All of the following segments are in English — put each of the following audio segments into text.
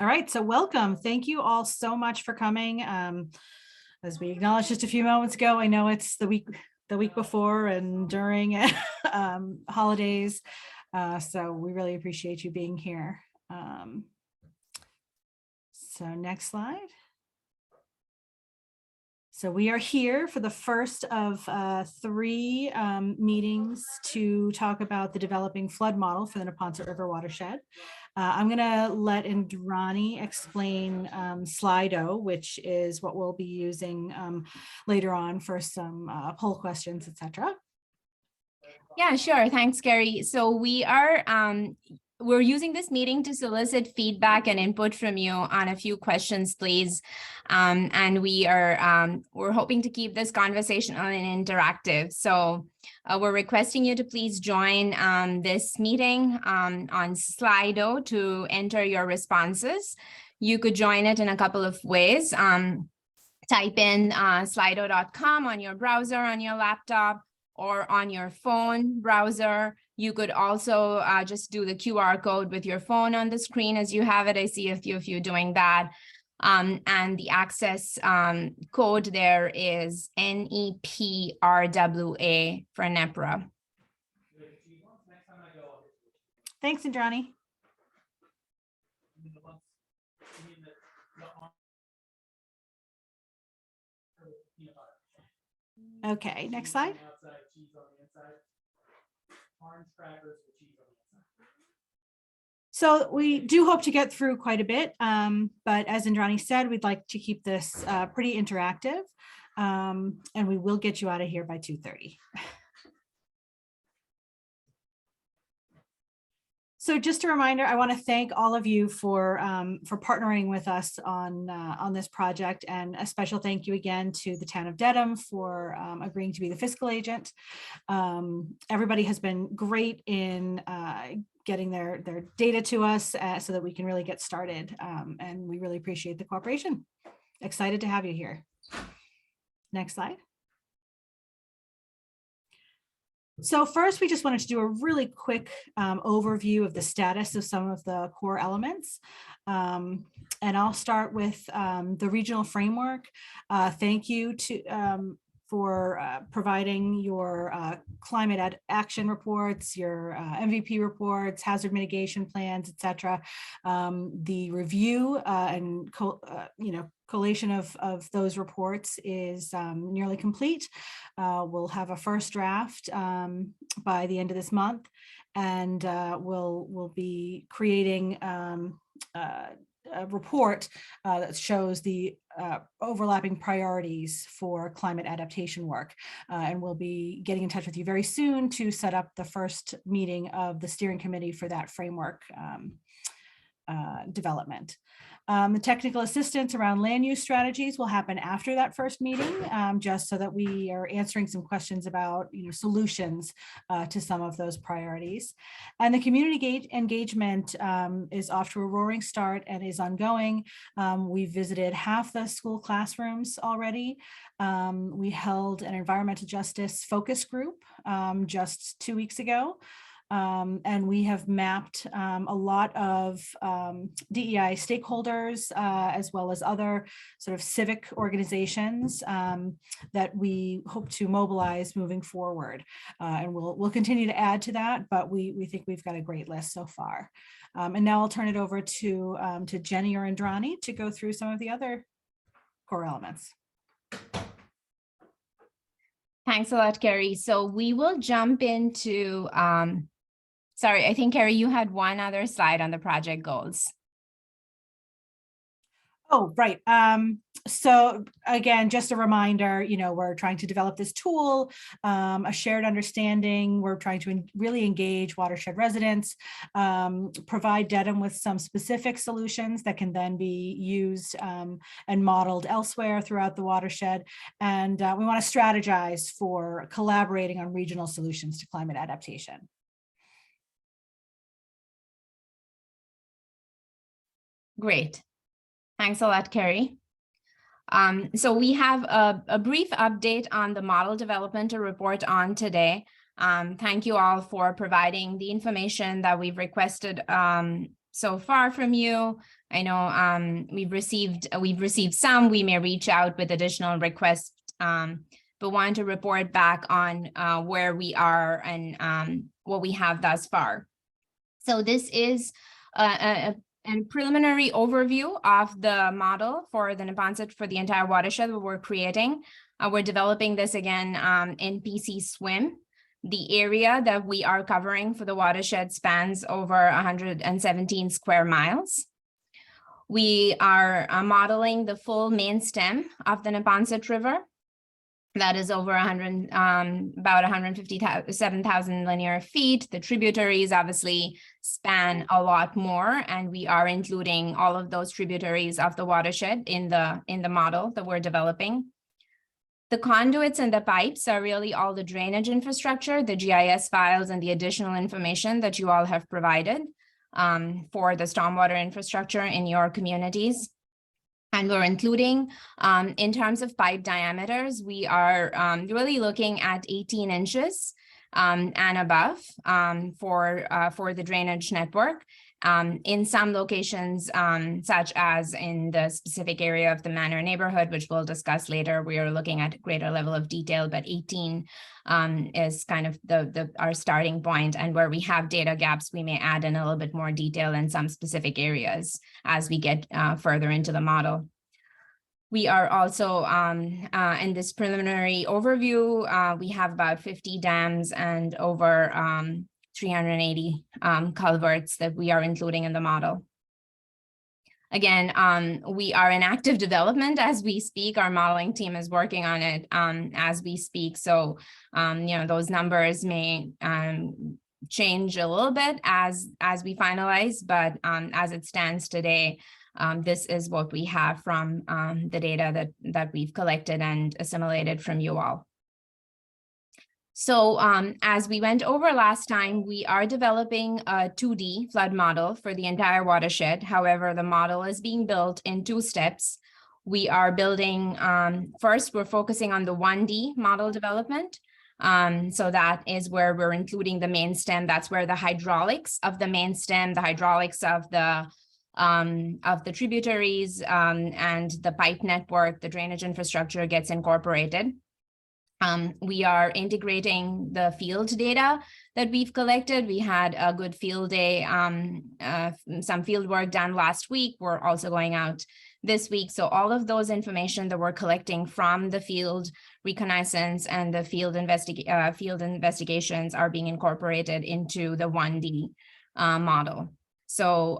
All right, so welcome. Thank you all so much for coming. As we acknowledged just a few moments ago, I know it's the week before and during holidays, so we really appreciate you being here. So next slide. So we are here for the first of 3 meetings to talk about the developing flood model for the Neponset River watershed. I'm going to let Indrani explain Slido, which is what we'll be using later on for some poll questions, etc. Yeah, sure. Thanks, Carrie. So we're using this meeting to solicit feedback and input from you on a few questions, please. And we're hoping to keep this conversation on and interactive. So we're requesting you to please join this meeting on Slido to enter your responses. You could join it in a couple of ways. Type in slido.com on your browser, on your laptop, or on your phone browser. You could also just do the QR code with your phone on the screen as you have it. I see a few of you doing that. And the access code there is NepRWA for NepRWA. Thanks, Indrani. Okay, next slide. So we do hope to get through quite a bit, but as Indrani said, we'd like to keep this pretty interactive, and we will get you out of here by 2:30. So just a reminder, I want to thank all of you for partnering with us on this project, and a special thank you again to the town of Dedham for agreeing to be the fiscal agent. Everybody has been great in getting their data to us so that we can really get started, and we really appreciate the cooperation. Excited to have you here. Next slide. So first, we just wanted to do a really quick overview of the status of some of the core elements. And I'll start with the regional framework. Thank you for providing your climate action reports, your MVP reports, hazard mitigation plans, etc. The review and collation of those reports is nearly complete. We'll have a first draft by the end of this month, and we'll be creating a report that shows the overlapping priorities for climate adaptation work. And we'll be getting in touch with you very soon to set up the first meeting of the steering committee for that framework development. The technical assistance around land use strategies will happen after that first meeting, just so that we are answering some questions about solutions to some of those priorities. And the community engagement is off to a roaring start and is ongoing. We visited half the school classrooms already. We held an environmental justice focus group just 2 weeks ago. And we have mapped a lot of DEI stakeholders, as well as other sort of civic organizations that we hope to mobilize moving forward. And we'll continue to add to that, but we think we've got a great list so far. And now I'll turn it over to Jenny or Indrani to go through some of the other core elements. Thanks a lot, Carrie. So we will jump into sorry, I think, Carrie, you had one other slide on the project goals. Oh, right. So again, just a reminder, we're trying to develop this tool, a shared understanding. We're trying to really engage watershed residents, provide Dedham with some specific solutions that can then be used and modeled elsewhere throughout the watershed. And we want to strategize for collaborating on regional solutions to climate adaptation. Great. Thanks a lot, Carrie. So we have a brief update on the model development to report on today. Thank you all for providing the information that we've requested so far from you. I know we've received some. We may reach out with additional requests, but want to report back on where we are and what we have thus far. So this is a preliminary overview of the model for the Neponset for the entire watershed that we're creating. We're developing this again in PC Swim. The area that we are covering for the watershed spans over 117 square miles. We are modeling the full main stem of the Neponset River. That is over about 157,000 linear feet. The tributaries obviously span a lot more, and we are including all of those tributaries of the watershed in the model that we're developing. The conduits and the pipes are really all the drainage infrastructure, the GIS files, and the additional information that you all have provided for the stormwater infrastructure in your communities. And we're including, in terms of pipe diameters, we are really looking at 18 inches and above for the drainage network. In some locations, such as in the specific area of the Manor neighborhood, which we'll discuss later, we are looking at a greater level of detail, but 18 is kind of our starting point. And where we have data gaps, we may add in a little bit more detail in some specific areas as we get further into the model. We are also in this preliminary overview, we have about 50 dams and over 380 culverts that we are including in the model. Again, we are in active development as we speak. Our modeling team is working on it as we speak. So, those numbers may change a little bit as we finalize, but as it stands today, this is what we have from the data that we've collected and assimilated from you all. So as we went over last time, we are developing a 2D flood model for the entire watershed. However, the model is being built in 2 steps. We are building, first, we're focusing on the 1D model development. So that is where we're including the main stem. That's where the hydraulics of the main stem, the hydraulics of the tributaries and the pipe network, the drainage infrastructure gets incorporated. We are integrating the field data that we've collected. We had a good field day, some field work done last week. We're also going out this week. So all of those information that we're collecting from the field reconnaissance and the field investigations are being incorporated into the 1D model. So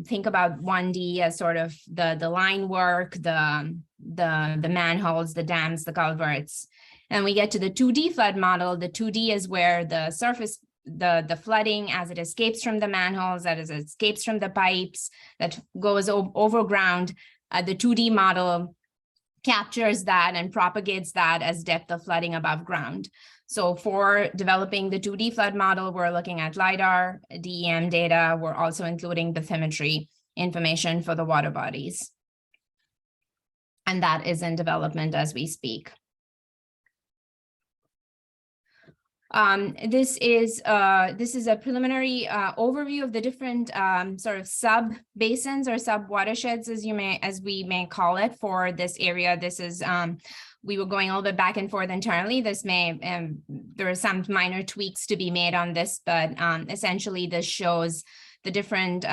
think about 1D as sort of the line work, the manholes, the dams, the culverts. And we get to the 2D flood model. The 2D is where the surface, the flooding as it escapes from the manholes, that is, it escapes from the pipes, that goes over ground. The 2D model captures that and propagates that as depth of flooding above ground. So for developing the 2D flood model, we're looking at LIDAR, DEM data. We're also including bathymetry information for the water bodies. And that is in development as we speak. This is a preliminary overview of the different sort of sub basins or sub watersheds, as we may call it, for this area. This is we were going a little bit back and forth internally. This may there are some minor tweaks to be made on this, but essentially this shows the different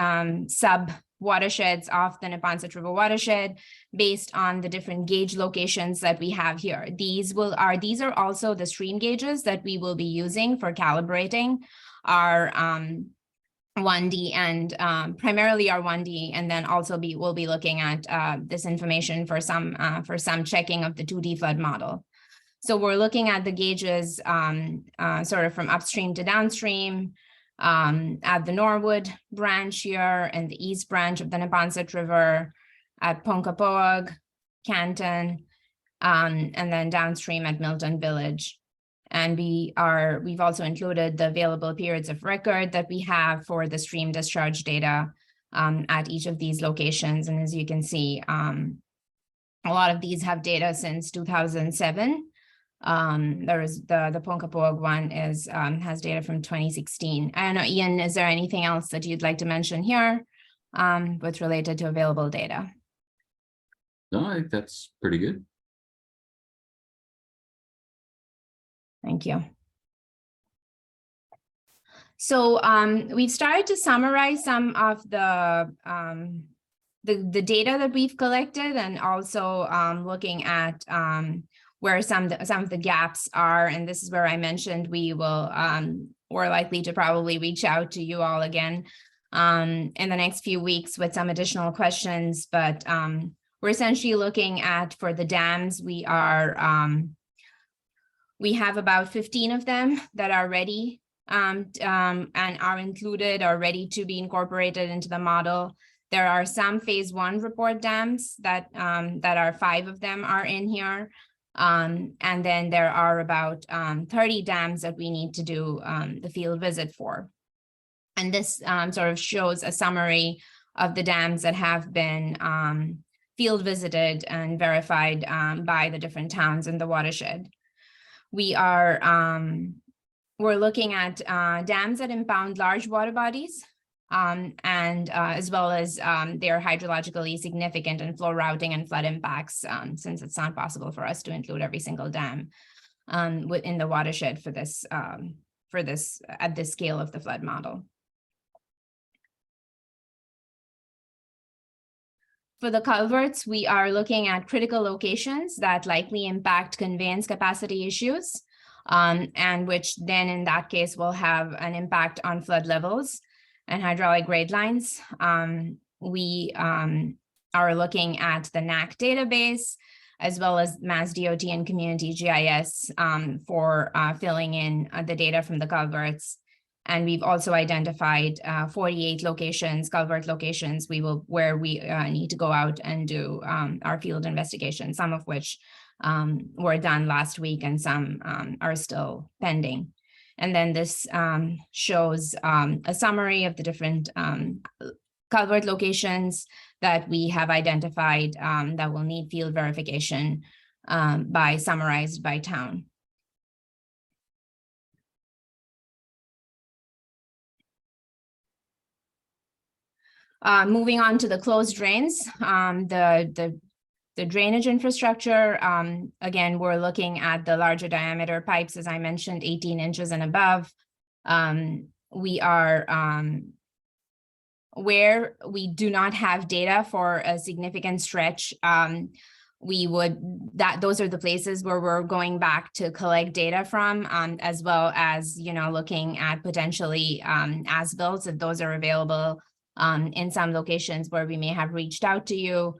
sub watersheds of the Neponset River watershed based on the different gauge locations that we have here. These are also the stream gauges that we will be using for calibrating our 1D and primarily our 1D, and then also we'll be looking at this information for some checking of the 2D flood model. So we're looking at the gauges sort of from upstream to downstream, at the Norwood branch here and the east branch of the Neponset River, at Ponkapoag, Canton, and then downstream at Milton Village. And we've also included the available periods of record that we have for the stream discharge data at each of these locations. And as you can see, a lot of these have data since 2007. There is the Ponkapoag one has data from 2016. I don't know, Ian, is there anything else that you'd like to mention here what's related to available data. No, I think that's pretty good. Thank you. So we've started to summarize some of the data that we've collected, and also looking at where some of the gaps are. And this is where I mentioned we will we're likely to probably reach out to you all again in the next few weeks with some additional questions. But we're essentially looking at, for the dams, we have about 15 of them that are ready and are included or ready to be incorporated into the model. There are some phase 1 report dams that are 5 of them are in here. And then there are about 30 dams that we need to do the field visit for. And this sort of shows a summary of the dams that have been field visited and verified by the different towns in the watershed. We're looking at dams that impound large water bodies, and as well as they're hydrologically significant in flow routing and flood impacts, since it's not possible for us to include every single dam within the watershed for this at this scale of the flood model. For the culverts, we are looking at critical locations that likely impact conveyance capacity issues, and which then in that case will have an impact on flood levels and hydraulic grade lines. We are looking at the NAC database, as well as Mass DOT and Community GIS for filling in the data from the culverts. And we've also identified 48 locations, culvert locations, where we need to go out and do our field investigation, some of which were done last week and some are still pending. And then this shows a summary of the different culvert locations that we have identified that will need field verification summarized by town. Moving on to the closed drains, the drainage infrastructure, again, we're looking at the larger diameter pipes, as I mentioned, 18 inches and above. We are where we do not have data for a significant stretch, those are the places where we're going back to collect data from, as well as, looking at potentially as-built, if those are available in some locations where we may have reached out to you.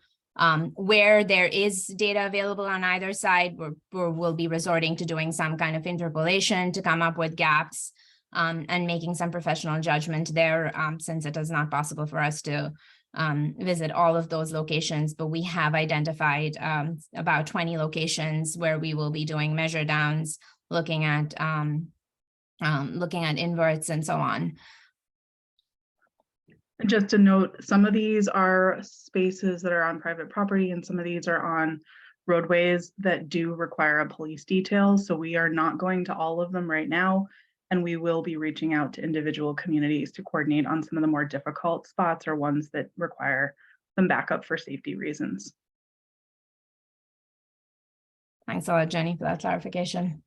Where there is data available on either side, we'll be resorting to doing some kind of interpolation to come up with gaps, and making some professional judgment there, since it is not possible for us to visit all of those locations, but we have identified about 20 locations where we will be doing measure downs, looking at inverts and so on. And just to note, some of these are spaces that are on private property, and some of these are on roadways that do require a police detail. So we are not going to all of them right now, and we will be reaching out to individual communities to coordinate on some of the more difficult spots or ones that require some backup for safety reasons. Thanks a lot, Jenny, for that clarification.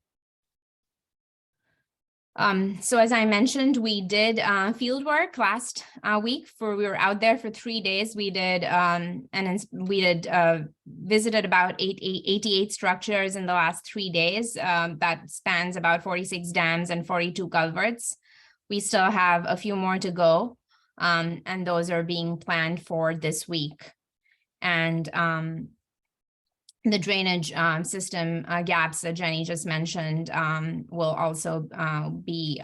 So as I mentioned, we did field work last week. We were out there for 3 days. We did visited about 88 structures in the last 3 days. That spans about 46 dams and 42 culverts. We still have a few more to go, and those are being planned for this week. And the drainage system gaps that Jenny just mentioned will also be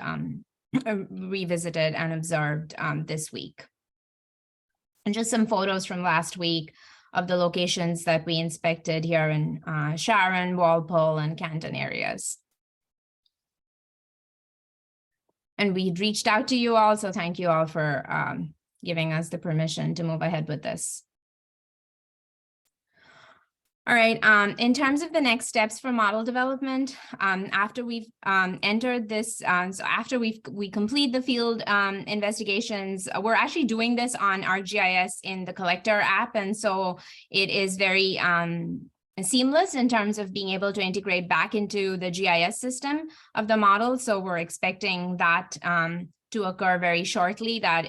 revisited and observed this week. And just some photos from last week of the locations that we inspected here in Sharon, Walpole, and Canton areas. And we reached out to you all, so thank you all for giving us the permission to move ahead with this. All right, in terms of the next steps for model development, after we've entered this, so after we complete the field investigations, we're actually doing this on our GIS in the collector app. And so it is very seamless in terms of being able to integrate back into the GIS system of the model. So we're expecting that to occur very shortly, that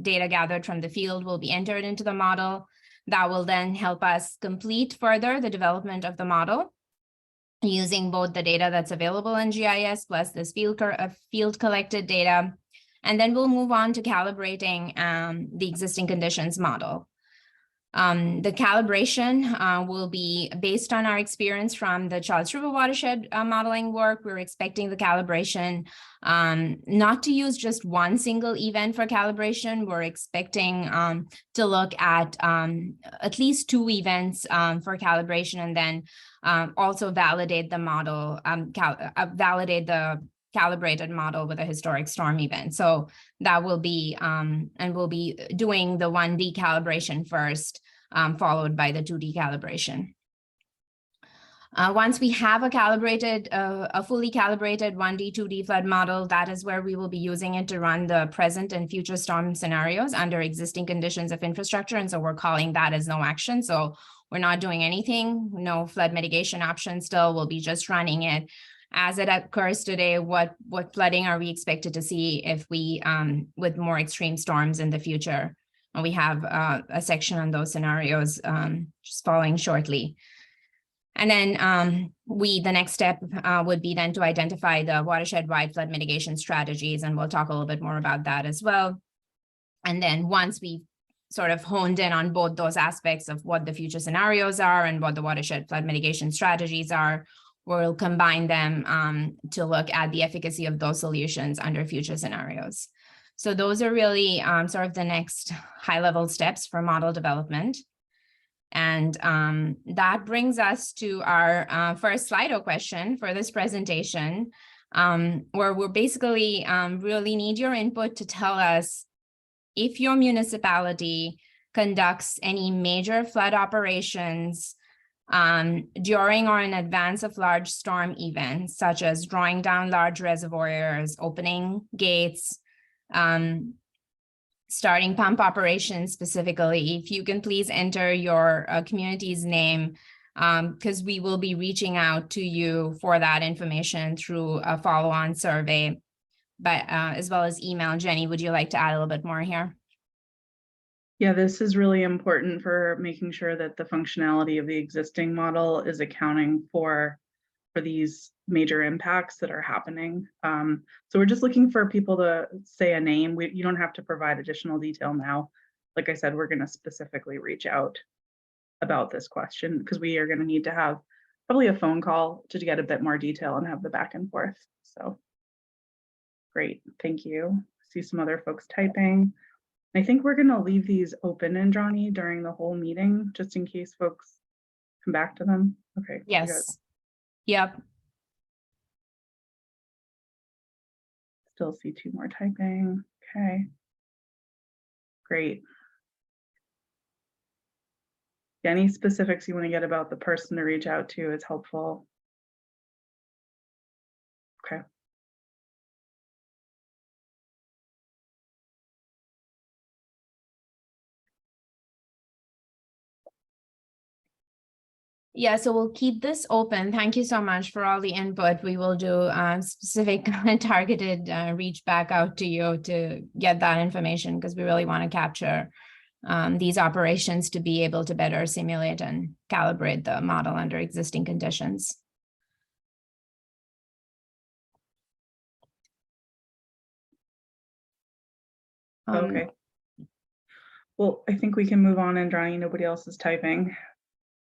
data gathered from the field will be entered into the model. That will then help us complete further the development of the model using both the data that's available in GIS plus this field collected data. And then we'll move on to calibrating the existing conditions model. The calibration will be based on our experience from the Charles River watershed modeling work. We're expecting the calibration not to use just one single event for calibration. We're expecting to look at least 2 events for calibration, and then also validate the model, validate the calibrated model with a historic storm event. So that will be, and we'll be doing the 1D calibration first, followed by the 2D calibration. Once we have a fully calibrated 1D, 2D flood model, that is where we will be using it to run the present and future storm scenarios under existing conditions of infrastructure. And so we're calling that as no action. So we're not doing anything, no flood mitigation option still. We'll be just running it as it occurs today. What flooding are we expected to see if we, with more extreme storms in the future? And we have a section on those scenarios just following shortly. And then the next step would be then to identify the watershed-wide flood mitigation strategies, and we'll talk a little bit more about that as well. And then once we sort of honed in on both those aspects of what the future scenarios are and what the watershed flood mitigation strategies are, we'll combine them to look at the efficacy of those solutions under future scenarios. So those are really sort of the next high-level steps for model development. And that brings us to our first Slido question for this presentation, where we're basically really need your input to tell us if your municipality conducts any major flood operations during or in advance of large storm events, such as drawing down large reservoirs, opening gates, starting pump operations specifically. If you can please enter your community's name, because we will be reaching out to you for that information through a follow-on survey, but as well as email. Jenny, would you like to add a little bit more here? Yeah, this is really important for making sure that the functionality of the existing model is accounting for these major impacts that are happening. So we're just looking for people to say a name. You don't have to provide additional detail now. Like I said, we're going to specifically reach out about this question because we are going to need to have probably a phone call to get a bit more detail and have the back and forth. So great, thank you. See some other folks typing. I think we're going to leave these open, Indrani, during the whole meeting, just in case folks come back to them. Okay. Yes. Yep. Still see 2 more typing. Okay. Great. Any specifics you want to get about the person to reach out to is helpful. Okay. Yeah, so we'll keep this open. Thank you so much for all the input. We will do specific targeted reach back out to you to get that information, because we really want to capture these operations to be able to better simulate and calibrate the model under existing conditions. Okay. Well, I think we can move on, Indrani. Nobody else is typing.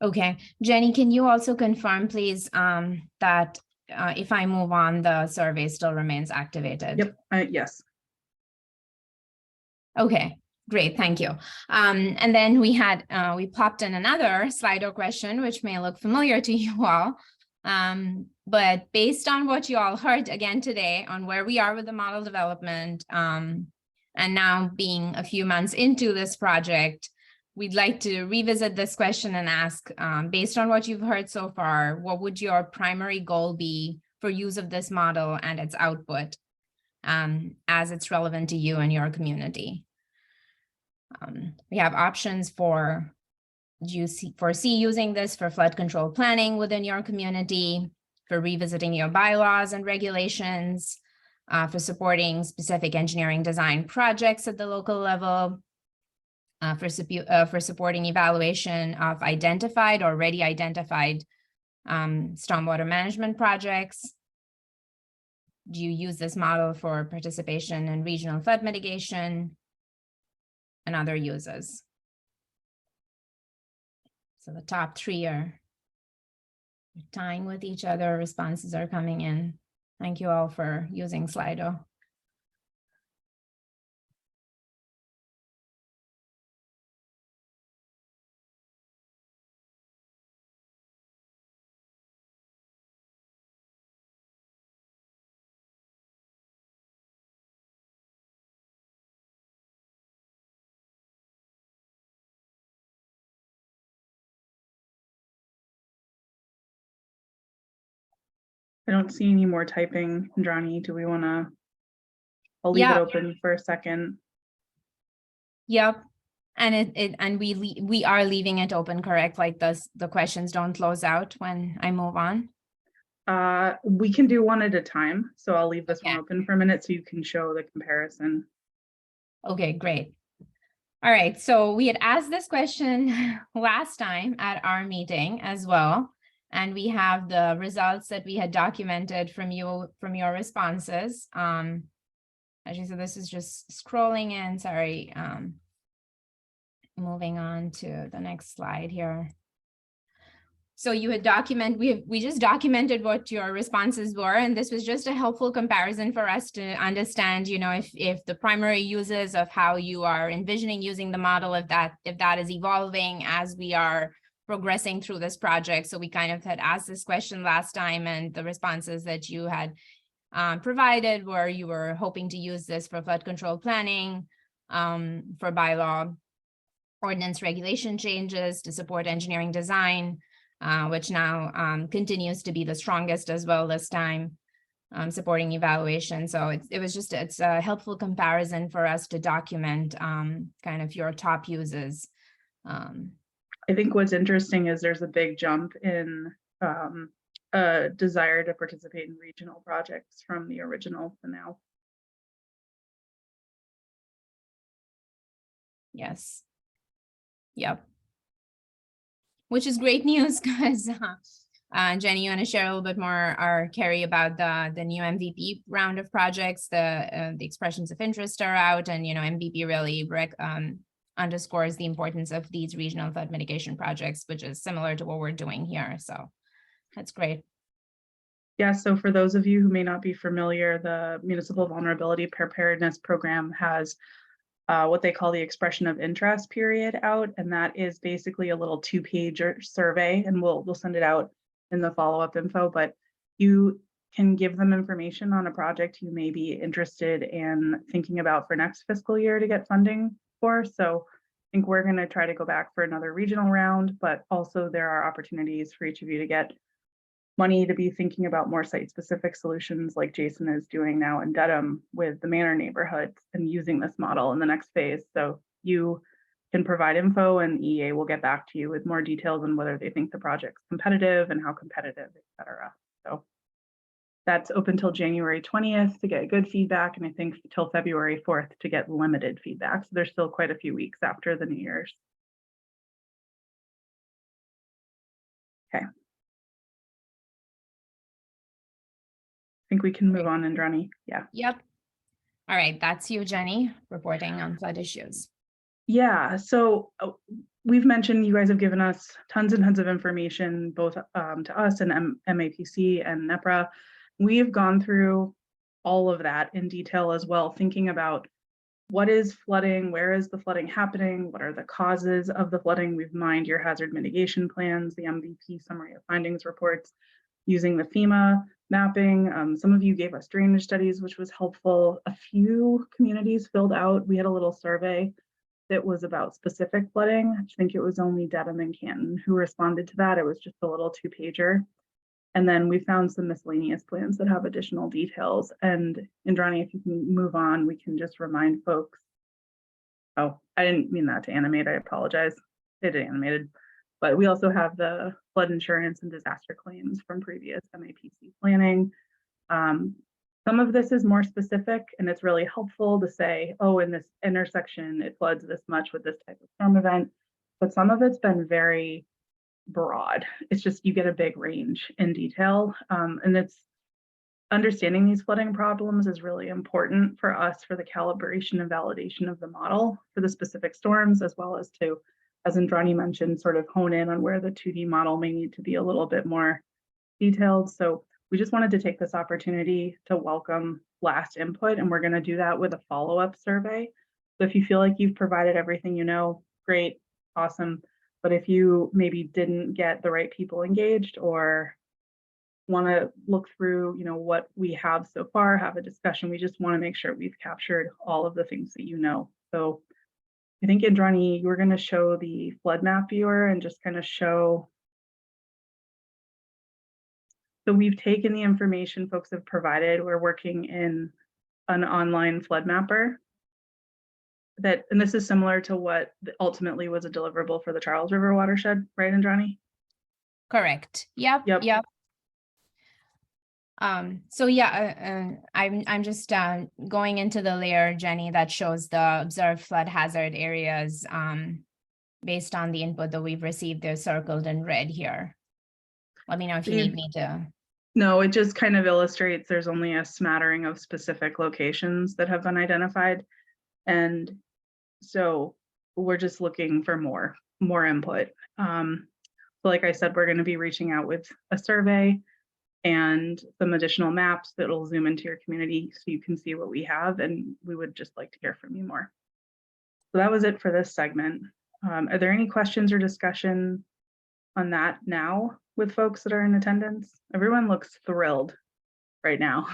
Okay, Jenny, can you also confirm, please, that if I move on, the survey still remains activated? Yep, yes. Okay, great, thank you. And then we popped in another Slido question, which may look familiar to you all. But based on what you all heard again today on where we are with the model development, and now being a few months into this project, we'd like to revisit this question and ask, based on what you've heard so far, what would your primary goal be for use of this model and its output as it's relevant to you and your community? We have options for, do you foresee using this for flood control planning within your community, for revisiting your bylaws and regulations, for supporting specific engineering design projects at the local level, for supporting evaluation of identified or already identified stormwater management projects? Do you use this model for participation in regional flood mitigation and other uses? So the top three are tying with each other. Responses are coming in. Thank you all for using Slido. I don't see any more typing. Indrani, do we want to? I'll leave it open for a second. Yep. And we are leaving it open, correct? Like the questions don't close out when I move on? We can do one at a time. So I'll leave this one open for a minute so you can show the comparison. Okay, great. All right, so we had asked this question last time at our meeting as well. And we have the results that we had documented from your responses. Actually, so this is just scrolling in, sorry. Moving on to the next slide here. So you had we just documented what your responses were, and this was just a helpful comparison for us to understand, you know, if the primary uses of how you are envisioning using the model, if that is evolving as we are progressing through this project. So we kind of had asked this question last time, and the responses that you had provided were you were hoping to use this for flood control planning, for bylaw ordinance regulation changes to support engineering design, which now continues to be the strongest as well this time, supporting evaluation. So it's a helpful comparison for us to document kind of your top uses. I think what's interesting is there's a big jump in a desire to participate in regional projects from the original to now. Yes. Yep. Which is great news because Jenny, you want to share a little bit more, or Carrie, about the new MVP round of projects? The expressions of interest are out, and MVP really underscores the importance of these regional flood mitigation projects, which is similar to what we're doing here. So that's great. Yeah, so for those of you who may not be familiar, the Municipal Vulnerability Preparedness Program has what they call the expression of interest period out, and that is basically a little 2-page survey, and we'll send it out in the follow-up info, but you can give them information on a project you may be interested in thinking about for next fiscal year to get funding for. So I think we're going to try to go back for another regional round, but also there are opportunities for each of you to get money to be thinking about more site-specific solutions like Jason is doing now in Dedham with the Manor neighborhoods and using this model in the next phase. So you can provide info and EA will get back to you with more details on whether they think the project's competitive and how competitive, et cetera. So that's open till January 20th to get good feedback, and I think till February 4th to get limited feedback. So there's still quite a few weeks after the New Year's. Okay. I think we can move on, Indrani. Yeah. Yep. All right, that's you, Jenny, reporting on flood issues. Yeah, so we've mentioned you guys have given us tons and tons of information, both to us and MAPC and NepRWA. We've gone through all of that in detail as well, thinking about what is flooding, where is the flooding happening, what are the causes of the flooding. We've mined your hazard mitigation plans, the MVP summary of findings reports, using the FEMA mapping. Some of you gave us drainage studies, which was helpful. A few communities filled out. We had a little survey that was about specific flooding. I think it was only Dedham and Canton who responded to that. It was just a little 2-pager. And then we found some miscellaneous plans that have additional details. And Indrani, if you can move on, we can just remind folks. Oh, I didn't mean that to animate. I apologize. It animated. But we also have the flood insurance and disaster claims from previous MAPC planning. Some of this is more specific, and it's really helpful to say, oh, in this intersection, it floods this much with this type of storm event. But some of it's been very broad. It's just you get a big range in detail. And it's understanding these flooding problems is really important for us for the calibration and validation of the model for the specific storms, as well as to, as Indrani mentioned, sort of hone in on where the 2D model may need to be a little bit more detailed. So we just wanted to take this opportunity to welcome last input, and we're going to do that with a follow-up survey. So if you feel like you've provided everything you know, great, awesome. But if you maybe didn't get the right people engaged or want to look through, what we have so far, have a discussion, we just want to make sure we've captured all of the things that you know. So I think, Indrani, you were going to show the flood map viewer and just kind of show. So we've taken the information folks have provided. We're working in an online flood mapper. And this is similar to what ultimately was a deliverable for the Charles River watershed, right, Indrani? Correct. Yep. So yeah, I'm just going into the layer, Jenny, that shows the observed flood hazard areas based on the input that we've received. They're circled in red here. Let me know if you need me to. No, it just kind of illustrates there's only a smattering of specific locations that have been identified. And so we're just looking for more input. So like I said, we're going to be reaching out with a survey and some additional maps that will zoom into your community so you can see what we have, and we would just like to hear from you more. So that was it for this segment. Are there any questions or discussion on that now with folks that are in attendance? Everyone looks thrilled right now.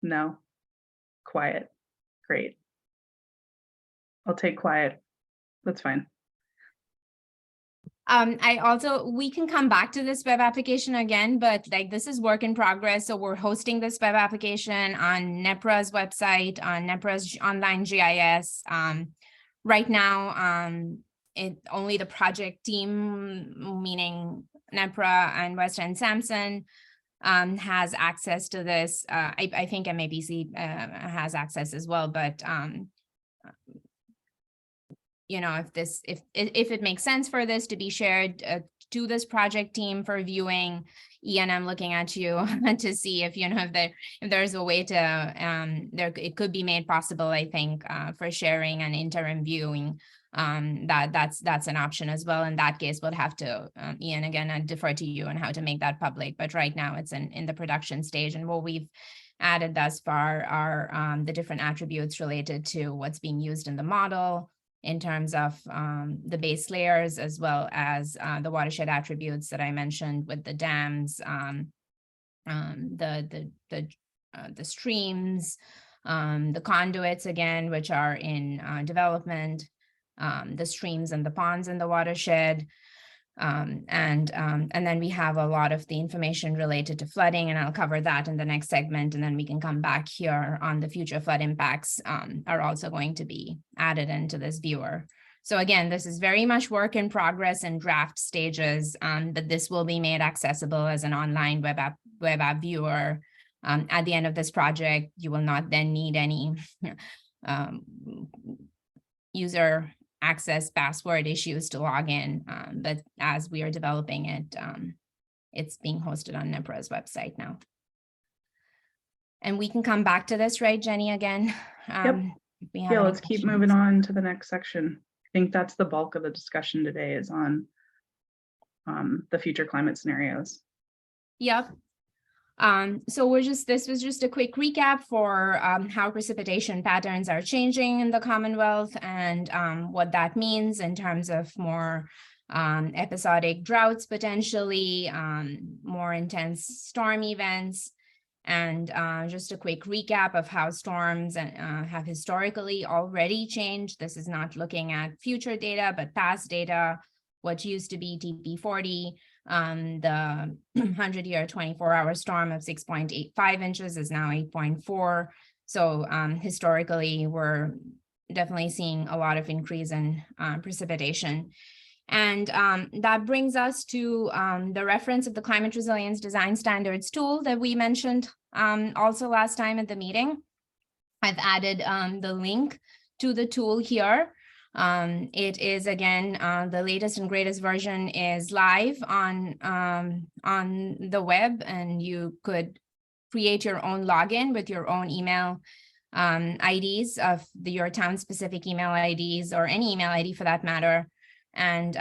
No? Quiet. Great. I'll take quiet. That's fine. We can come back to this web application again, but like this is work in progress. So we're hosting this web application on NepRWA's website, on NepRWA's online GIS. Right now, only the project team, meaning NepRWA and West End Sampson, has access to this. I think MAPC has access as well, but if it makes sense for this to be shared to this project team for viewing, Ian, I'm looking at you to see if if there's a way to it could be made possible, I think, for sharing and interim viewing. That's an option as well. In that case, we'll have to, Ian, again, I defer to you on how to make that public, but right now it's in the production stage, and what we've added thus far are the different attributes related to what's being used in the model, in terms of the base layers, as well as the watershed attributes that I mentioned with the dams, the streams, the conduits, again, which are in development, the streams and the ponds in the watershed. And then we have a lot of the information related to flooding, and I'll cover that in the next segment, and then we can come back here on the future flood impacts are also going to be added into this viewer. So again, this is very much work in progress and draft stages, but this will be made accessible as an online web app viewer. At the end of this project, you will not then need any user access password issues to log in, but as we are developing it, it's being hosted on NepRWA's website now. And we can come back to this, right, Jenny, again? Yep. Yeah, let's keep moving on to the next section. I think that's the bulk of the discussion today is on the future climate scenarios. Yep. So this was just a quick recap for how precipitation patterns are changing in the Commonwealth, and what that means in terms of more episodic droughts, potentially more intense storm events, And just a quick recap of how storms have historically already changed. This is not looking at future data, but past data. What used to be TP40, the 100-year 24-hour storm of 6.85 inches is now 8.4. So historically, we're definitely seeing a lot of increase in precipitation. And that brings us to the reference of the Climate Resilience Design Standards tool that we mentioned also last time at the meeting. I've added the link to the tool here. It is, again, the latest and greatest version is live on the web, and you could create your own login with your own email IDs of your town-specific email IDs, or any email ID for that matter. And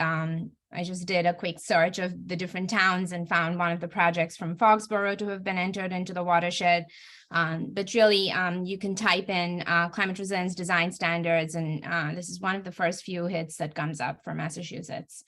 I just did a quick search of the different towns and found one of the projects from Foxborough to have been entered into the watershed. But really, you can type in Climate Resilience Design Standards, and this is one of the first few hits that comes up for Massachusetts.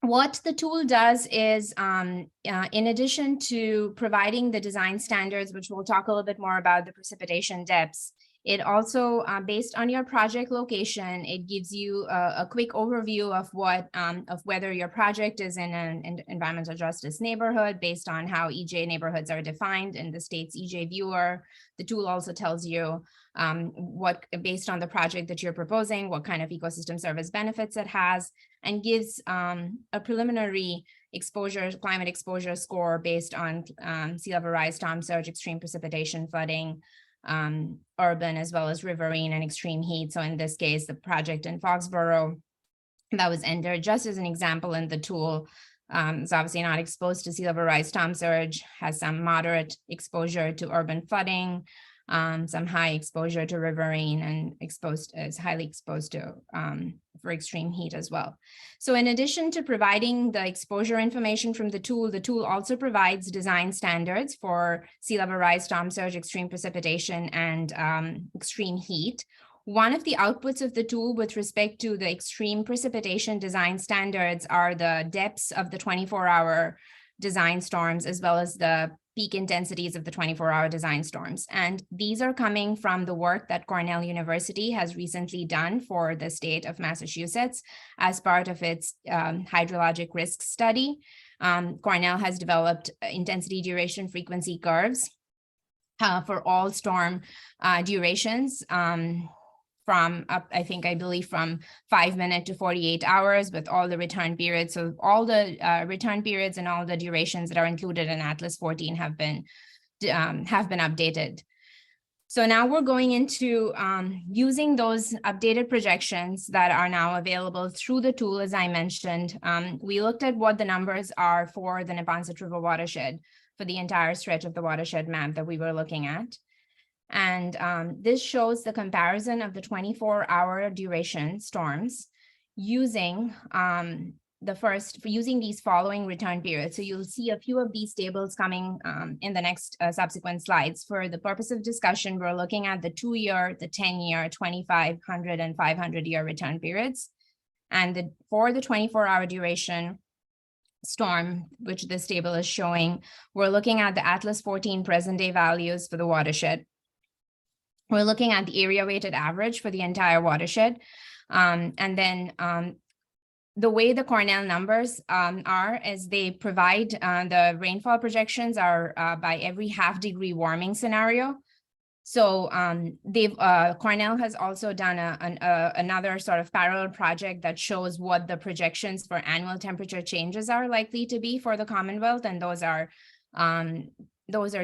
What the tool does is, in addition to providing the design standards, which we'll talk a little bit more about the precipitation depths, it also, based on your project location, it gives you a quick overview of what of whether your project is in an environmental justice neighborhood based on how EJ neighborhoods are defined in the state's EJ viewer. The tool also tells you what, based on the project that you're proposing, what kind of ecosystem service benefits it has, and gives a preliminary exposure, climate exposure score based on sea level rise, storm surge, extreme precipitation, flooding, urban as well as riverine and extreme heat. So in this case, the project in Foxborough that was entered just as an example in the tool is obviously not exposed to sea level rise, storm surge, has some moderate exposure to urban flooding, some high exposure to riverine, and is highly exposed to for extreme heat as well. So in addition to providing the exposure information from the tool also provides design standards for sea level rise, storm surge, extreme precipitation, and extreme heat. One of the outputs of the tool with respect to the extreme precipitation design standards are the depths of the 24-hour design storms, as well as the peak intensities of the 24-hour design storms. And these are coming from the work that Cornell University has recently done for the state of Massachusetts as part of its hydrologic risk study. Cornell has developed intensity, duration, frequency curves for all storm durations, from up, I believe from 5 minutes to 48 hours with all the return periods. So all the return periods and all the durations that are included in Atlas 14 have been updated. So now we're going into using those updated projections that are now available through the tool, as I mentioned. We looked at what the numbers are for the Neponset River watershed for the entire stretch of the watershed map that we were looking at. And this shows the comparison of the 24-hour duration storms using using these following return periods. So you'll see a few of these tables coming in the next subsequent slides. For the purpose of discussion, we're looking at the 2-year, the 10-year, 2,500 and 500-year return periods. And for the 24-hour duration storm, which this table is showing, we're looking at the Atlas 14 present day values for the watershed. We're looking at the area weighted average for the entire watershed. And then the way the Cornell numbers are is they provide the rainfall projections are by every half-degree warming scenario. So Cornell has also done another sort of parallel project that shows what the projections for annual temperature changes are likely to be for the Commonwealth, and those are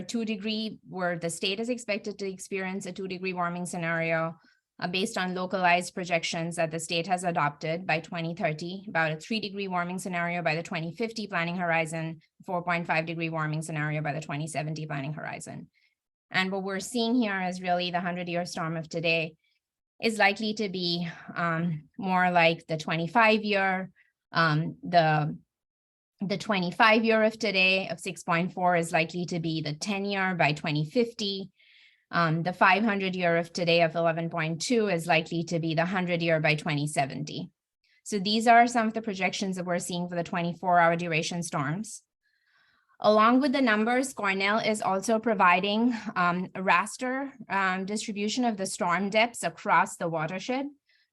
2-degree, where the state is expected to experience a 2-degree warming scenario based on localized projections that the state has adopted by 2030, about a 3-degree warming scenario by the 2050 planning horizon, 4.5-degree warming scenario by the 2070 planning horizon. And what we're seeing here is really the 100-year storm of today is likely to be more like the 25-year, the 25-year of today of 6.4 is likely to be the 10-year by 2050. The 500-year of today of 11.2 is likely to be the 100-year by 2070. So these are some of the projections that we're seeing for the 24-hour duration storms. Along with the numbers, Cornell is also providing a raster distribution of the storm depths across the watershed.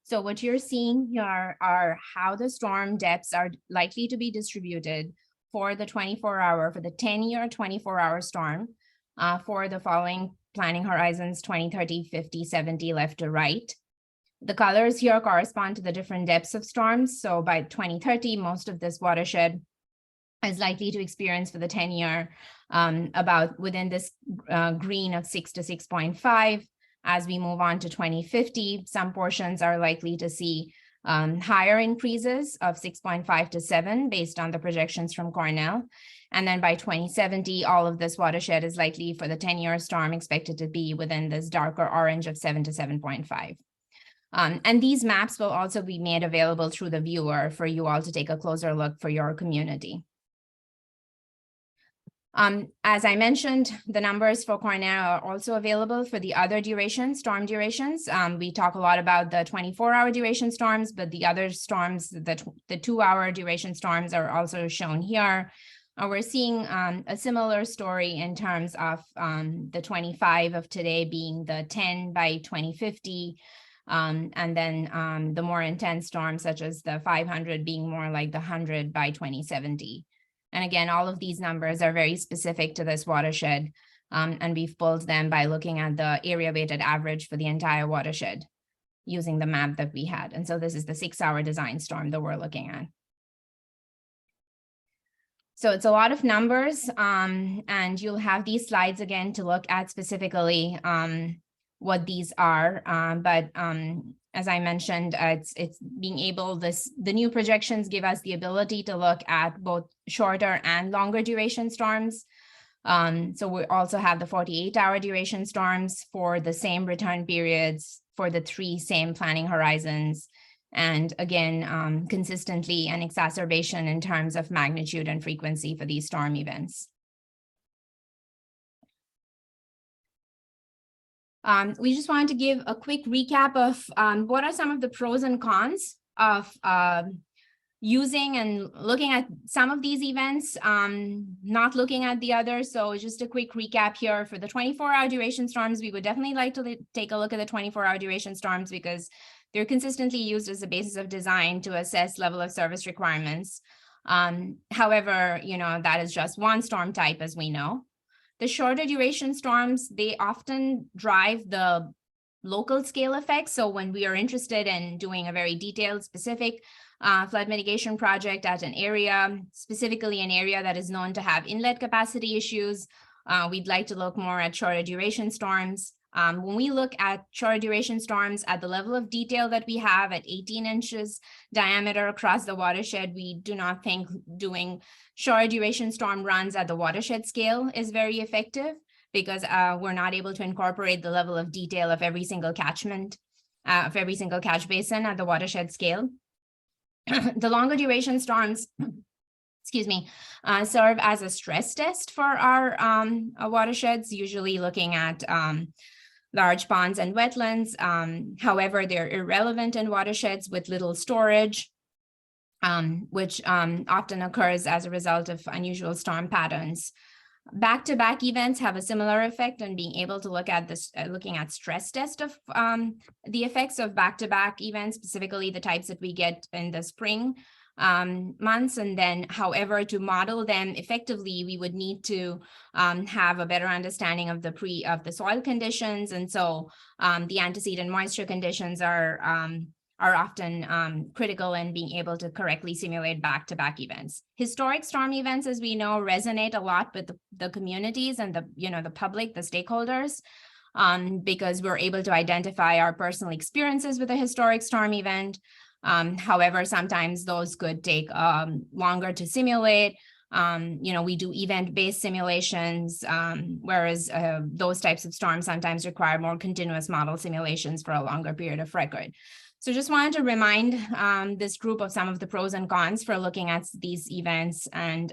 So what you're seeing here are how the storm depths are likely to be distributed for the 24-hour, for the 10-year 24-hour storm for the following planning horizons: 2030, 50, 70, left to right. The colors here correspond to the different depths of storms. So by 2030, most of this watershed is likely to experience for the 10-year about within this green of 6 to 6.5. As we move on to 2050, some portions are likely to see higher increases of 6.5 to 7 based on the projections from Cornell. And then by 2070, all of this watershed is likely for the 10-year storm expected to be within this darker orange of 7 to 7.5. And these maps will also be made available through the viewer for you all to take a closer look for your community. As I mentioned, the numbers for Cornell are also available for the other durations, storm durations. We talk a lot about the 24-hour duration storms, but the other storms, the 2-hour duration storms are also shown here. We're seeing a similar story in terms of the 25 of today being the 10 by 2050, and then the more intense storms such as the 500 being more like the 100 by 2070. And again, all of these numbers are very specific to this watershed, and we've pulled them by looking at the area weighted average for the entire watershed using the map that we had. And so this is the 6-hour design storm that we're looking at. So it's a lot of numbers, and you'll have these slides again to look at specifically what these are. But as I mentioned, it's being able, the new projections give us the ability to look at both shorter and longer duration storms. So we also have the 48-hour duration storms for the same return periods for the 3 same planning horizons. And again, consistently an exacerbation in terms of magnitude and frequency for these storm events. We just wanted to give a quick recap of what are some of the pros and cons of using and looking at some of these events, not looking at the others. So just a quick recap here for the 24-hour duration storms. We would definitely like to take a look at the 24-hour duration storms because they're consistently used as a basis of design to assess level of service requirements. However, that is just one storm type, as we know. The shorter duration storms, they often drive the local scale effects. So when we are interested in doing a very detailed, specific flood mitigation project at an area, specifically an area that is known to have inlet capacity issues, we'd like to look more at shorter duration storms. When we look at shorter duration storms at the level of detail that we have at 18 inches diameter across the watershed, we do not think doing shorter duration storm runs at the watershed scale is very effective because we're not able to incorporate the level of detail of every single catchment, of every single catch basin at the watershed scale. The longer duration storms, excuse me, serve as a stress test for our watersheds, usually looking at large ponds and wetlands. However, they're irrelevant in watersheds with little storage, which often occurs as a result of unusual storm patterns. Back-to-back events have a similar effect on being able to look at this, looking at stress test of the effects of back-to-back events, specifically the types that we get in the spring months. And then, however, to model them effectively, we would need to have a better understanding of the soil conditions. And so the antecedent moisture conditions are often critical in being able to correctly simulate back-to-back events. Historic storm events, as we know, resonate a lot with the communities and the public, the stakeholders, because we're able to identify our personal experiences with a historic storm event. However, sometimes those could take longer to simulate. We do event-based simulations, whereas those types of storms sometimes require more continuous model simulations for a longer period of record. So just wanted to remind this group of some of the pros and cons for looking at these events. And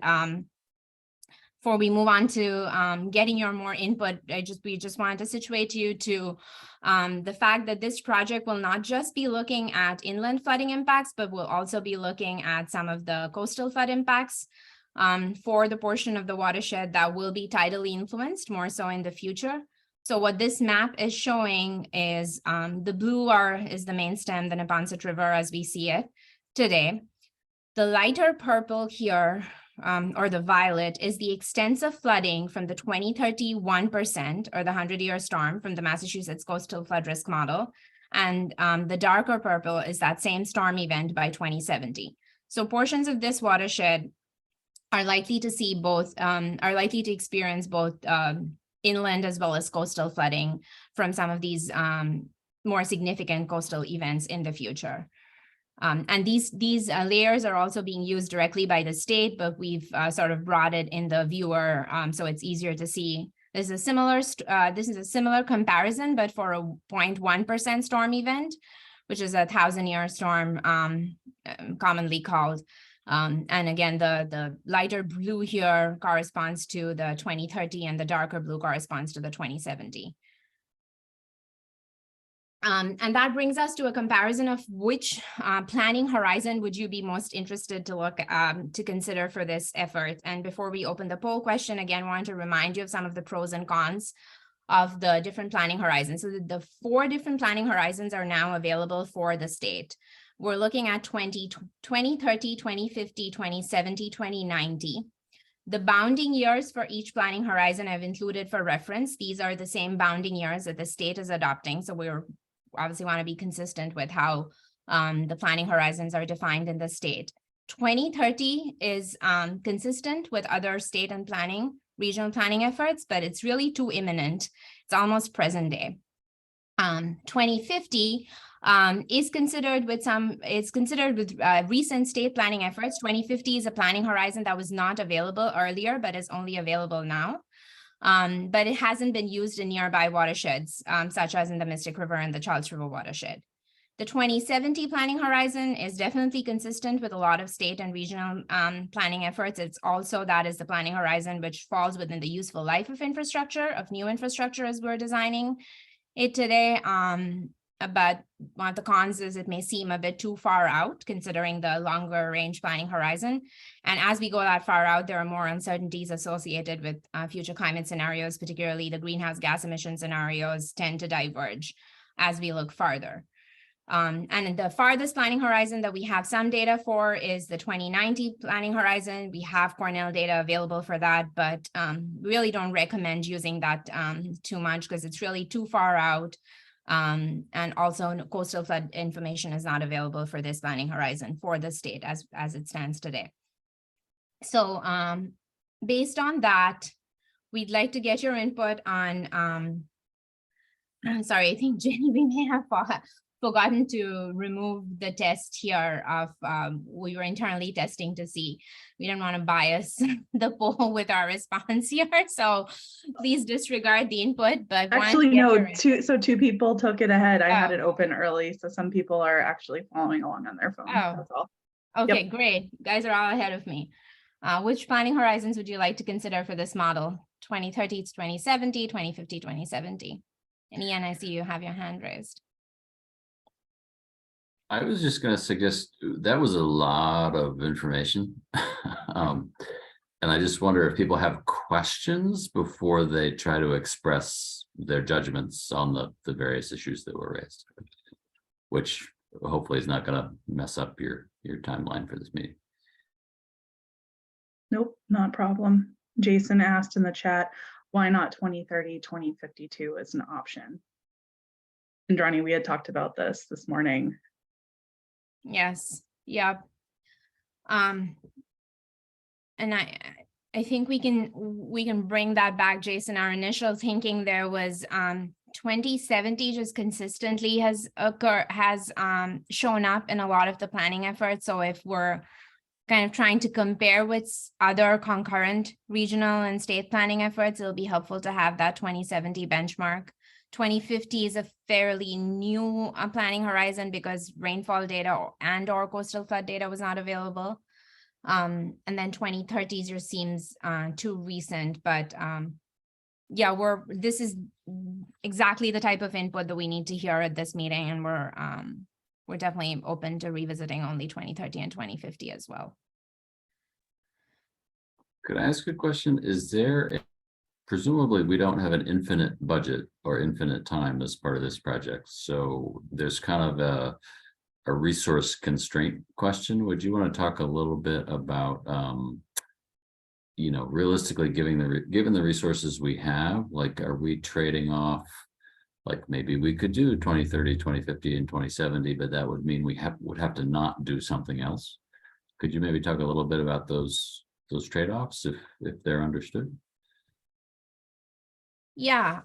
before we move on to getting your more input, we just wanted to situate you to the fact that this project will not just be looking at inland flooding impacts, but will also be looking at some of the coastal flood impacts. for the portion of the watershed that will be tidally influenced more so in the future. So what this map is showing is the blue is the main stem, the Neponset River as we see it today. The lighter purple here, or the violet, is the extensive flooding from the 2030 1% or the 100-year storm from the Massachusetts Coastal Flood Risk Model. And the darker purple is that same storm event by 2070. So portions of this watershed are likely to see both, are likely to experience both inland as well as coastal flooding from some of these more significant coastal events in the future. And these layers are also being used directly by the state, but we've sort of brought it in the viewer so it's easier to see. This is a similar comparison, but for a 0.1% storm event, which is a 1,000-year storm commonly called. And again, the lighter blue here corresponds to the 2030 and the darker blue corresponds to the 2070. And that brings us to a comparison of which planning horizon would you be most interested to look to consider for this effort. And before we open the poll question, again, I want to remind you of some of the pros and cons of the different planning horizons. So the 4 different planning horizons are now available for the state. We're looking at 2030, 2050, 2070, 2090. The bounding years for each planning horizon I've included for reference. These are the same bounding years that the state is adopting. So we're obviously want to be consistent with how the planning horizons are defined in the state. 2030 is consistent with other state and regional planning efforts, but it's really too imminent. It's almost present day. 2050 is considered with recent state planning efforts. 2050 is a planning horizon that was not available earlier, but is only available now. But it hasn't been used in nearby watersheds, such as in the Mystic River and the Charles River watershed. The 2070 planning horizon is definitely consistent with a lot of state and regional planning efforts. It's also that is the planning horizon which falls within the useful life of infrastructure, of new infrastructure as we're designing it today. But one of the cons is it may seem a bit too far out considering the longer range planning horizon. And as we go that far out, there are more uncertainties associated with future climate scenarios, particularly the greenhouse gas emission scenarios tend to diverge as we look farther. And the farthest planning horizon that we have some data for is the 2090 planning horizon. We have Cornell data available for that, but really don't recommend using that too much because it's really too far out. And also coastal flood information is not available for this planning horizon for the state as it stands today. So based on that, we'd like to get your input on, sorry, I think Jenny, we may have forgotten to remove the test here of, we were internally testing to see. We don't want to bias the poll with our response here. So please disregard the input, but actually no, two people took it ahead. I had it open early. So some people are actually following along on their phone. That's all. Okay, Yep. great. You guys are all ahead of me. Which planning horizons would you like to consider for this model? 2030 to 2070, 2050, 2070. And Ian, I see you have your hand raised. I was just going to suggest that was a lot of information. And I just wonder if people have questions before they try to express their judgments on the various issues that were raised, which hopefully is not going to mess up your timeline for this meeting. Nope, not a problem. Jason asked in the chat, why not 2030, 2052 as an option? And Johnny, we had talked about this morning. Yes. Yeah. And I think we can bring that back, Jason. Our initial thinking there was 2070 just consistently has shown up in a lot of the planning efforts. So if we're kind of trying to compare with other concurrent regional and state planning efforts, it'll be helpful to have that 2070 benchmark. 2050 is a fairly new planning horizon because rainfall data and/or coastal flood data was not available. And then 2030 just seems too recent, but yeah, this is exactly the type of input that we need to hear at this meeting, and we're definitely open to revisiting only 2030 and 2050 as well. Could I ask a question? Is there, presumably we don't have an infinite budget or infinite time as part of this project. So there's kind of a resource constraint question. Would you want to talk a little bit about, you know, realistically given the resources we have, like, are we trading off, like maybe we could do 2030, 2050 and 2070, but that would mean we would have to not do something else. Could you maybe talk a little bit about those trade-offs if they're understood? Yeah,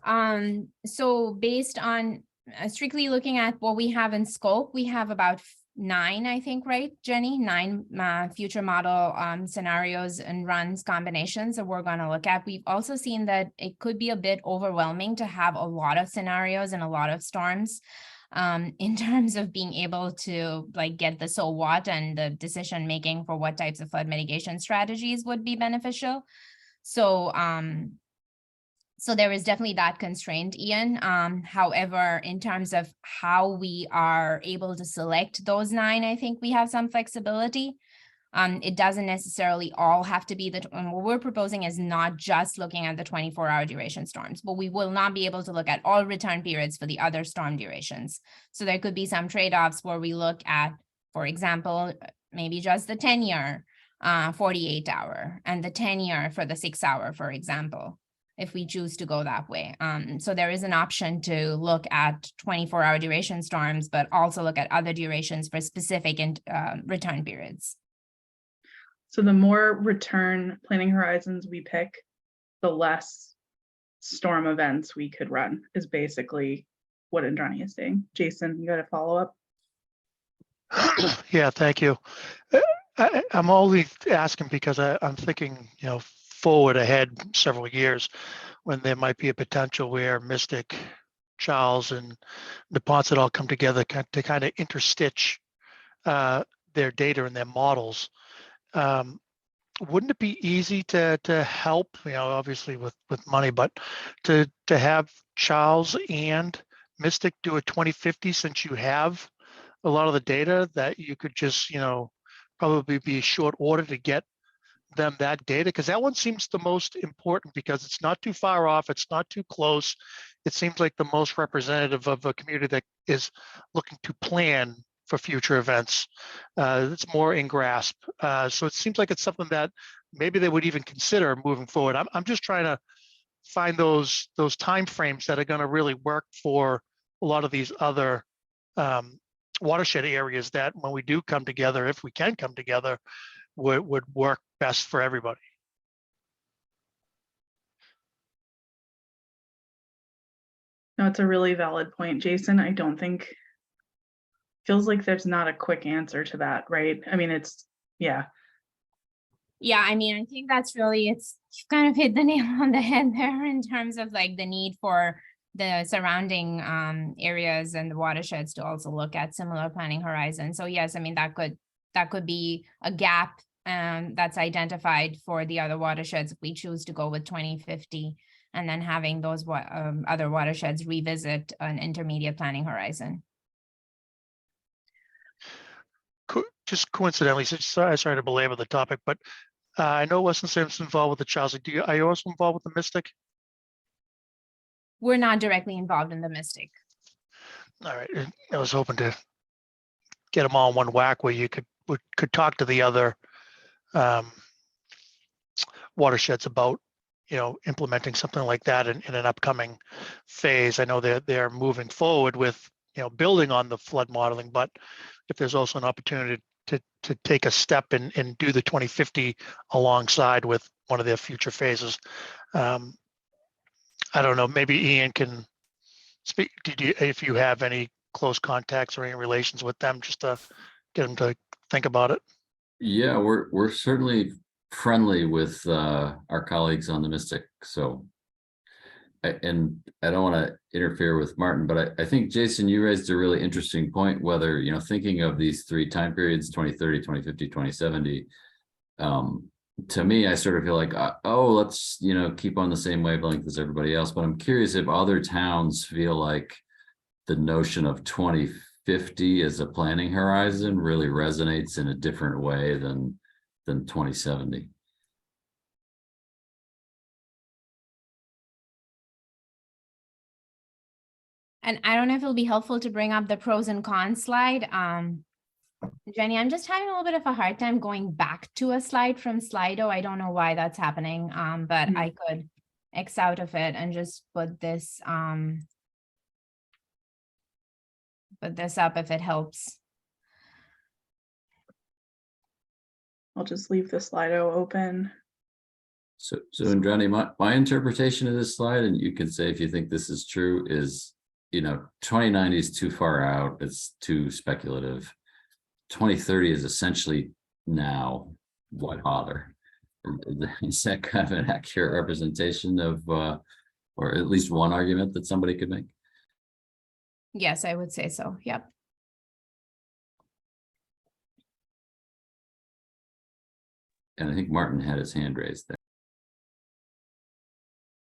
so based on strictly looking at what we have in scope, we have about 9, I think, right, Jenny? 9 future model scenarios and runs combinations that we're going to look at. We've also seen that it could be a bit overwhelming to have a lot of scenarios and a lot of storms in terms of being able to like get the so what and the decision making for what types of flood mitigation strategies would be beneficial. So so there is definitely that constraint, Ian. However, in terms of how we are able to select those 9, I think we have some flexibility. It doesn't necessarily all have to be what we're proposing is not just looking at the 24-hour duration storms, but we will not be able to look at all return periods for the other storm durations. So there could be some trade-offs where we look at, for example, maybe just the 10-year 48-hour and the 10-year for the 6-hour, for example, if we choose to go that way. So there is an option to look at 24-hour duration storms, but also look at other durations for specific return periods. So the more return planning horizons we pick, the less storm events we could run is basically what Indrani is saying. Jason, you got a follow up? Yeah, thank you. I'm only asking because I'm thinking, you know, forward ahead several years when there might be a potential where Mystic, Charles, and the Ponce all come together to kind of interstitch their data and their models. Wouldn't it be easy to help, you know, obviously with money, but to have Charles and Mystic do a 2050 since you have a lot of the data that you could just, you know, probably be a short order to get them that data, because that one seems the most important because it's not too far off, it's not too close. It seems like the most representative of a community that is looking to plan for future events. It's more in grasp. So it seems like it's something that maybe they would even consider moving forward. I'm just trying to find those timeframes that are going to really work for a lot of these other watershed areas that when we do come together, if we can come together, would work best for everybody. No, it's a really valid point, Jason. I don't think, feels like there's not a quick answer to that, right? I mean, it's, yeah. Yeah, I mean, I think that's really, you've kind of hit the nail on the head there in terms of like the need for the surrounding areas and the watersheds to also look at similar planning horizons. So yes, I mean, that could be a gap that's identified for the other watersheds if we choose to go with 2050, and then having those other watersheds revisit an intermediate planning horizon. Just coincidentally, sorry to belabor the topic, but I know Weston Sampson's involved with the Charles. Are you also involved with the Mystic? We're not directly involved in the Mystic. All right, I was hoping to get them all in one whack where you could talk to the other watersheds about, you know, implementing something like that in an upcoming phase. I know they're moving forward with, you know, building on the flood modeling, but if there's also an opportunity to take a step and do the 2050 alongside with one of their future phases. I don't know, maybe Ian can speak, if you have any close contacts or any relations with them, just to get them to think about it. Yeah, we're certainly friendly with our colleagues on the Mystic. So, and I don't want to interfere with Martin, but I think, Jason, you raised a really interesting point, whether, you know, thinking of these 3 time periods, 2030, 2050, 2070, to me, I sort of feel like, oh, let's, you know, keep on the same wavelength as everybody else. But I'm curious if other towns feel like the notion of 2050 as a planning horizon really resonates in a different way than 2070. And I don't know if it'll be helpful to bring up the pros and cons slide. Jenny, I'm just having a little bit of a hard time going back to a slide from Slido. I don't know why that's happening, but I could X out of it and just put this up if it helps. I'll just leave the Slido open. So Indrani, my interpretation of this slide, and you can say if you think this is true, is, 2090 is too far out. It's too speculative. 2030 is essentially now. Why bother? Is that kind of an accurate representation of, or at least one argument that somebody could make? Yes, I would say so. Yep. And I think Martin had his hand raised there.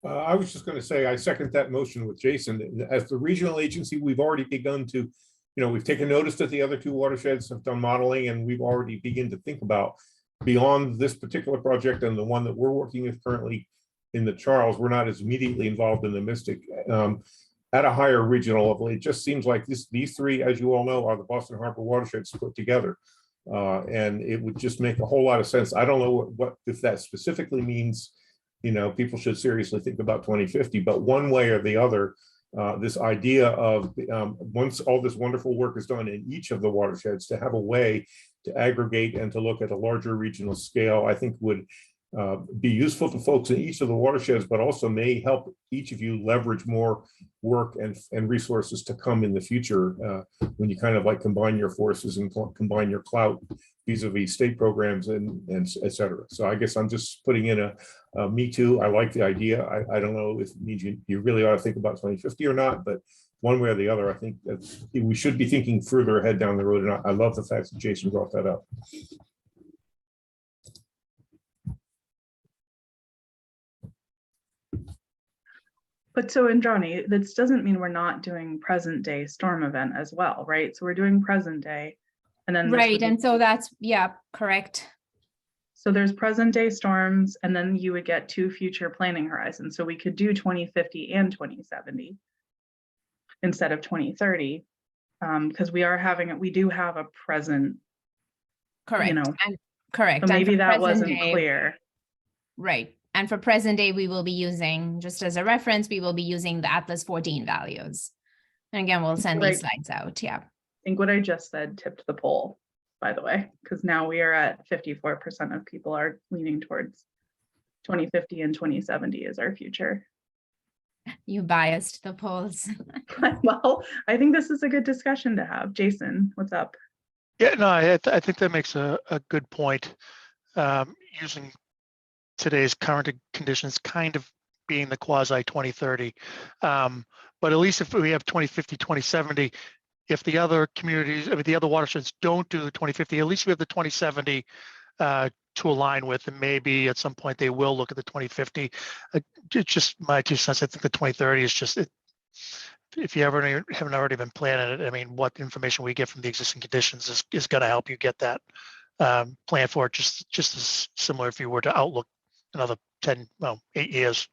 I was just going to say, I second that motion with Jason. As the regional agency, we've already begun to, we've taken notice that the other two watersheds have done modeling, and we've already begun to think about beyond this particular project and the one that we're working with currently in the Charles. We're not as immediately involved in the Mystic at a higher regional level. It just seems like these three, as you all know, are the Boston Harbor watersheds put together. And it would just make a whole lot of sense. I don't know what if that specifically means, people should seriously think about 2050, but one way or the other, this idea of once all this wonderful work is done in each of the watersheds, to have a way to aggregate and to look at a larger regional scale, I think would be useful to folks in each of the watersheds, but also may help each of you leverage more work and resources to come in the future when you kind of like combine your forces and combine your clout vis-a-vis state programs and et cetera. So I guess I'm just putting in a me too. I like the idea. I don't know if it means you really ought to think about 2050 or not, but one way or the other, I think that we should be thinking further ahead down the road. And I love the fact that Jason brought that up. But so Indrani, this doesn't mean we're not doing present day storm event as well, right? So we're doing present day, and then Right, and so that's, yeah, correct. So there's present day storms, and then you would get two future planning horizons. So we could do 2050 and 2070 instead of 2030, because we do have a present. Correct. And correct. So maybe and that wasn't day, clear. Right. And for present day, we will be using, just as a reference, we will be using the Atlas 14 values. And again, we'll send these slides out. Yeah. I think what I just said tipped the poll, by the way, because now we are at 54% of people are leaning towards 2050 and 2070 as our future. You biased the polls. Well, I think this is a good discussion to have. Jason, what's up? Yeah, no, I think that makes a good point. Using today's current conditions kind of being the quasi 2030. But at least if we have 2050, 2070, if the other communities, the other watersheds don't do the 2050, at least we have the 2070 to align with, and maybe at some point they will look at the 2050. It's just my 2 cents. I think the 2030 is just, if you haven't already been planning it, what information we get from the existing conditions is going to help you get that plan for it, just as similar if you were to outlook another 8 years.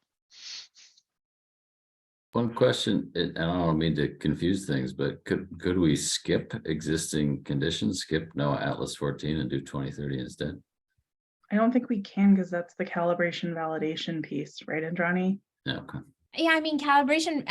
One question, and I don't mean to confuse things, but could we skip existing conditions, skip NOAA Atlas 14 and do 2030 instead? I don't think we can, because that's the calibration validation piece, right, Indrani? Yeah, okay. Yeah, calibration,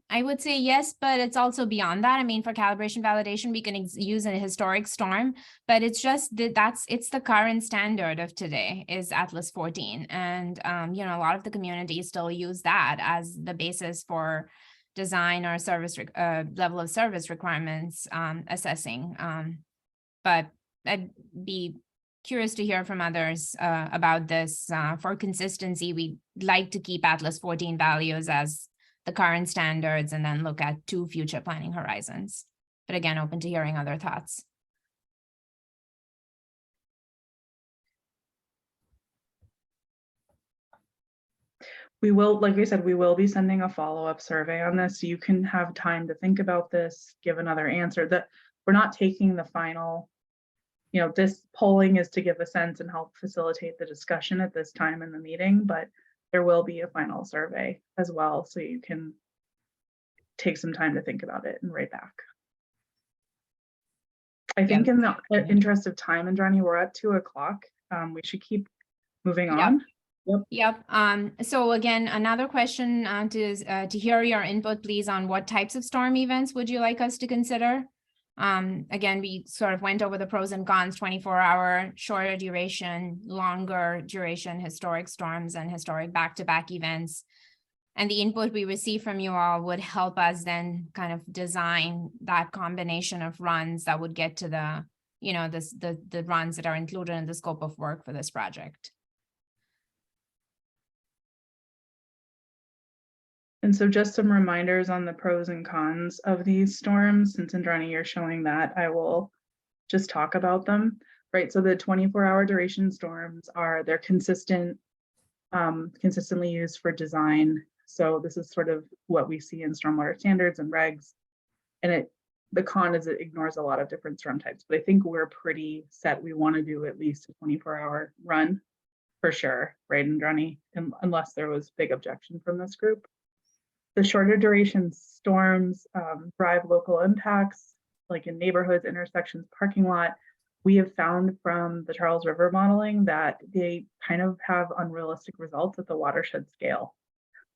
I would say yes, but it's also beyond that. For calibration validation, we can use a historic storm, but it's just it's the current standard of today is Atlas 14. And, a lot of the communities still use that as the basis for design or service level of service requirements assessing. But I'd be curious to hear from others about this. For consistency, we'd like to keep Atlas 14 values as the current standards and then look at 2 future planning horizons. But again, open to hearing other thoughts. We will, like I said, we will be sending a follow-up survey on this, so you can have time to think about this, give another answer. That we're not taking the final, this polling is to give a sense and help facilitate the discussion at this time in the meeting, but there will be a final survey as well, so you can take some time to think about it and write back. I think in the interest of time, Andrani, we're at 2 o'clock. We should keep moving on. Yep. So again, another question to hear your input, please, on what types of storm events would you like us to consider? Again, we sort of went over the pros and cons, 24-hour, shorter duration, longer duration, historic storms and historic back-to-back events. And the input we receive from you all would help us then kind of design that combination of runs that would get to the, you know, the runs that are included in the scope of work for this project. And so just some reminders on the pros and cons of these storms. Since Andrani, you're showing that, I will just talk about them, right? So the 24-hour duration storms they're consistently used for design. So this is sort of what we see in stormwater standards and regs. And the con is it ignores a lot of different storm types, but I think we're pretty set. We want to do at least a 24-hour run for sure, right, Andrani? Unless there was big objection from this group. The shorter duration storms drive local impacts, like in neighborhoods, intersections, parking lot. We have found from the Charles River modeling that they kind of have unrealistic results at the watershed scale.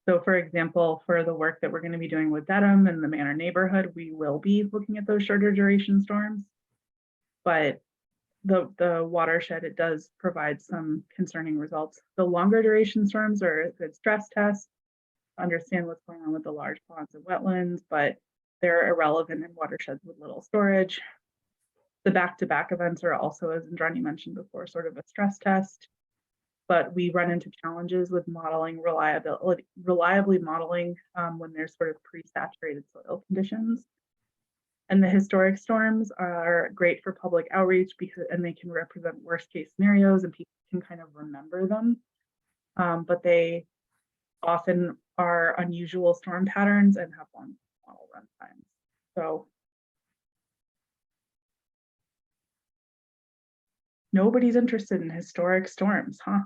So for example, for the work that we're going to be doing with Dedham and the Manor neighborhood, we will be looking at those shorter duration storms. But the watershed, it does provide some concerning results. The longer duration storms are a good stress test, understand what's going on with the large ponds and wetlands, but they're irrelevant in watersheds with little storage. The back-to-back events are also, as Andrani mentioned before, sort of a stress test, but we run into challenges with modeling reliably modeling when there's sort of pre-saturated soil conditions. And the historic storms are great for public outreach and they can represent worst case scenarios and people can kind of remember them, but they often are unusual storm patterns and have long model run times. So nobody's interested in historic storms, huh?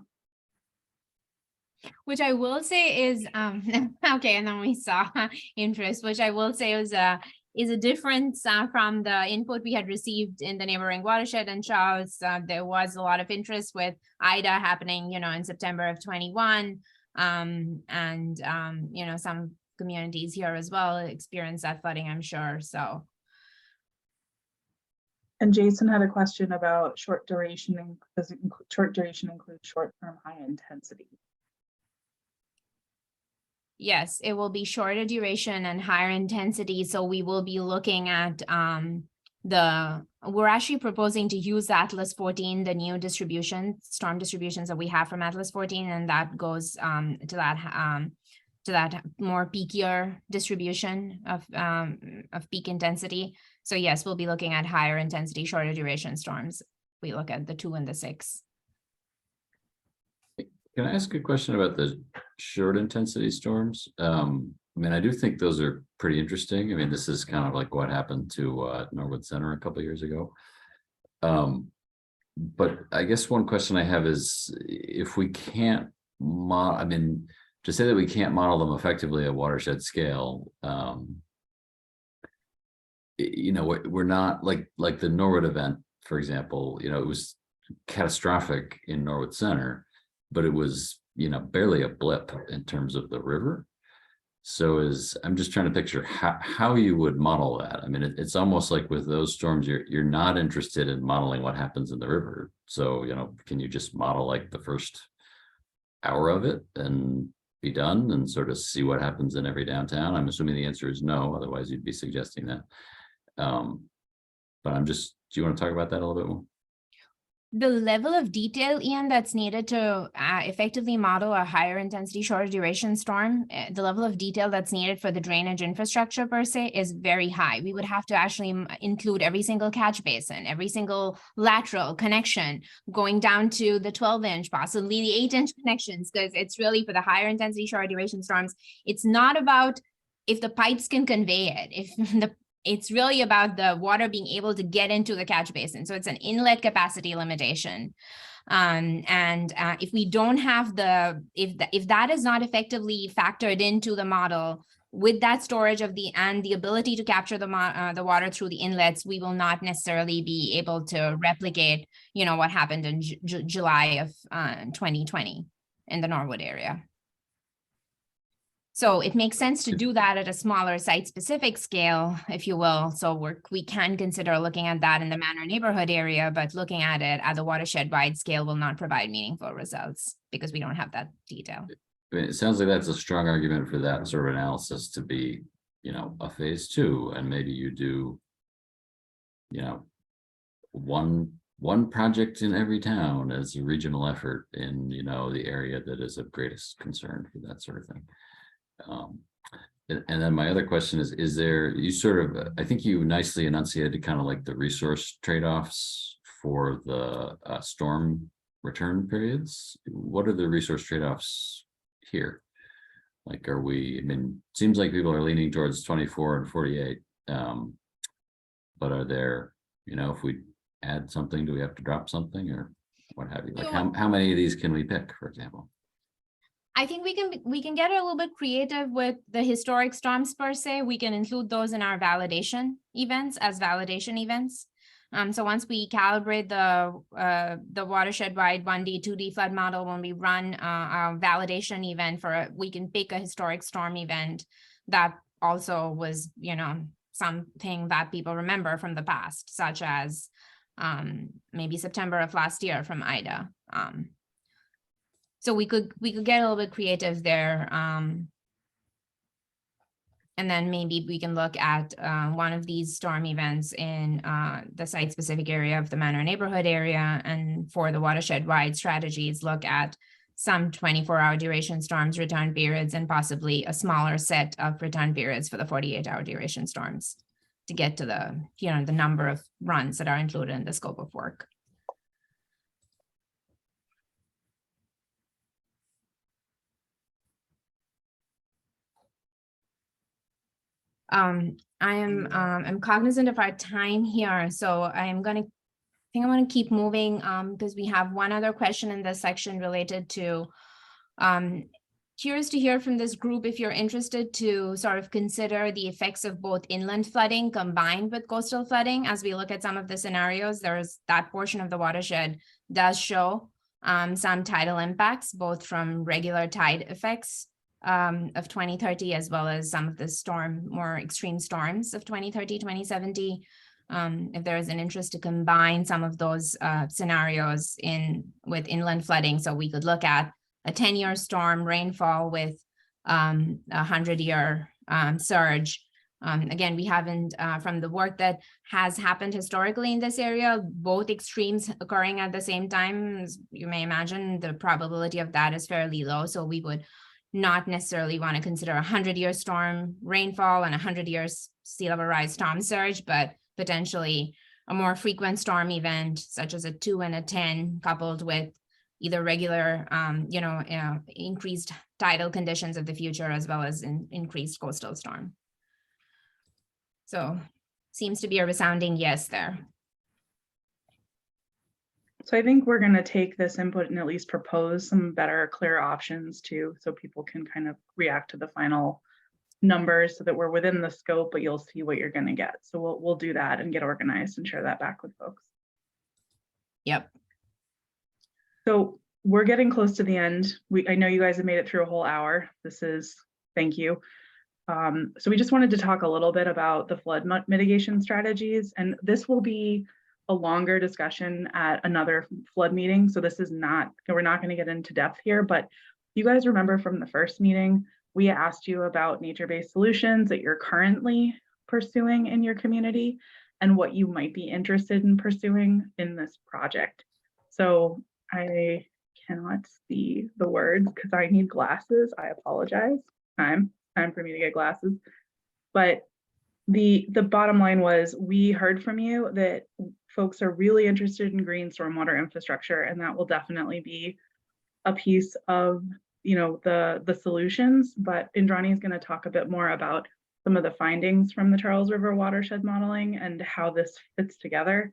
Which I will say is, okay, and then we saw interest, which I will say is a difference from the input we had received in the neighboring watershed and Charles. There was a lot of interest with Ida happening, you know, in September of 21. You know, some communities here as well experience that flooding, I'm sure. So. And Jason had a question about short duration. Does short duration include short-term high intensity? Yes, it will be shorter duration and higher intensity. So we will be looking at we're actually proposing to use Atlas 14, the new storm distributions that we have from Atlas 14, and that goes to that more peakier distribution of peak intensity. So yes, we'll be looking at higher intensity, shorter duration storms. We look at the 2 and the 6. Can I ask a question about the short intensity storms? I mean, I do think those are pretty interesting. I mean, this is kind of like what happened to Norwood Center a couple of years ago. But I guess one question I have is if we can't I mean, to say that we can't model them effectively at watershed scale, you know, we're not like the Norwood event, for example, you know, it was catastrophic in Norwood Center, but it was, you know, barely a blip in terms of the river. So I'm just trying to picture how you would model that. I mean, it's almost like with those storms, you're not interested in modeling what happens in the river. So, you know, can you just model like the first hour of it and be done and sort of see what happens in every downtown? I'm assuming the answer is no, otherwise you'd be suggesting that. But do you want to talk about that a little bit more? The level of detail, Ian, that's needed to effectively model a higher intensity, shorter duration storm, the level of detail that's needed for the drainage infrastructure per se is very high. We would have to actually include every single catch basin, every single lateral connection, going down to the 12-inch, possibly the 8-inch connections, because it's really for the higher intensity, shorter duration storms. It's not about if the pipes can convey it, it's really about the water being able to get into the catch basin. So it's an inlet capacity limitation. If we don't have if that is not effectively factored into the model, with that storage of the ability to capture the water through the inlets, we will not necessarily be able to replicate, you know, what happened in July of 2020 in the Norwood area. So it makes sense to do that at a smaller site-specific scale, if you will. So we can consider looking at that in the Manor neighborhood area, but looking at it at the watershed-wide scale will not provide meaningful results because we don't have that detail. I mean, it sounds like that's a strong argument for that sort of analysis to be, you know, a phase 2, and maybe you do, you know, one project in every town as a regional effort in, you know, the area that is of greatest concern for that sort of thing. And then my other question is there, you sort of, I think you nicely enunciated kind of like the resource trade-offs for the storm return periods. What are the resource trade-offs here? Like, are we, I mean, seems like people are leaning towards 24 and 48. But are there, you know, if we add something, do we have to drop something or what have you? Like how many of these can we pick, for example? I think we can get a little bit creative with the historic storms per se. We can include those in our validation events as validation events. So once we calibrate the watershed-wide 1D, 2D flood model, when we run a validation event we can pick a historic storm event that also was, you know, something that people remember from the past, such as maybe September of last year from Ida. So we could get a little bit creative there. And then maybe we can look at one of these storm events in the site-specific area of the Manor neighborhood area, and for the watershed-wide strategies, look at some 24-hour duration storms, return periods, and possibly a smaller set of return periods for the 48-hour duration storms to get to the, you know, the number of runs that are included in the scope of work. I'm cognizant of our time here, so I'm gonna keep moving because we have one other question in this section related to curious to hear from this group if you're interested to sort of consider the effects of both inland flooding combined with coastal flooding. As we look at some of the scenarios, there's that portion of the watershed does show some tidal impacts, both from regular tide effects of 2030, as well as some of the more extreme storms of 2030, 2070. If there is an interest to combine some of those scenarios with inland flooding, so we could look at a 10-year storm rainfall with a 100-year surge. Again, we haven't, from the work that has happened historically in this area, both extremes occurring at the same time, as you may imagine, the probability of that is fairly low. So we would not necessarily want to consider a 100-year storm rainfall and a 100-year sea level rise storm surge, but potentially a more frequent storm event, such as a 2 and a 10, coupled with either regular, increased tidal conditions of the future, as well as increased coastal storm. So seems to be a resounding yes there. So I think we're going to take this input and at least propose some better, clear options too, so people can kind of react to the final numbers so that we're within the scope, but you'll see what you're going to get. So we'll do that and get organized and share that back with folks. Yep. So we're getting close to the end. I know you guys have made it through a whole hour. Thank you. So we just wanted to talk a little bit about the flood mitigation strategies, and this will be a longer discussion at another flood meeting. So this is we're not going to get into depth here, but you guys remember from the first meeting, we asked you about nature-based solutions that you're currently pursuing in your community and what you might be interested in pursuing in this project. So I cannot see the words because I need glasses. I apologize. Time for me to get glasses. But the bottom line was, we heard from you that folks are really interested in green stormwater infrastructure, and that will definitely be a piece of, the solutions. But Indrani is going to talk a bit more about some of the findings from the Charles River watershed modeling and how this fits together.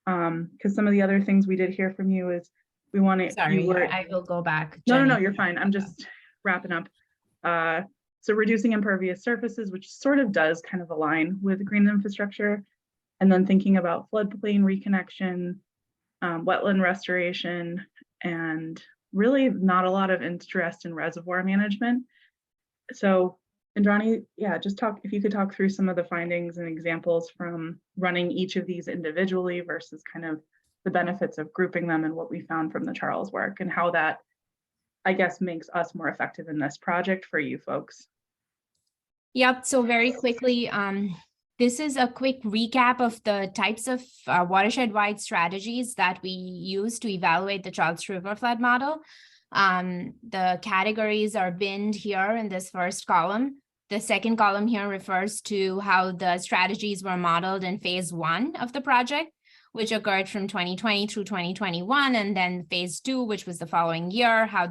Because some of the other things we did hear from you is we want to. Sorry, I will go back. No, you're fine. I'm just wrapping up. So reducing impervious surfaces, which sort of does kind of align with green infrastructure, and then thinking about floodplain reconnection, wetland restoration, and really not a lot of interest in reservoir management. So, Indrani, yeah, just talk, if you could talk through some of the findings and examples from running each of these individually versus kind of the benefits of grouping them and what we found from the Charles work and how that, I guess, makes us more effective in this project for you folks. Yep, so very quickly, this is a quick recap of the types of watershed-wide strategies that we use to evaluate the Charles River flood model. The categories are binned here in this first column. The second column here refers to how the strategies were modeled in phase 1 of the project, which occurred from 2020 through 2021, and then phase 2, which was the following year, how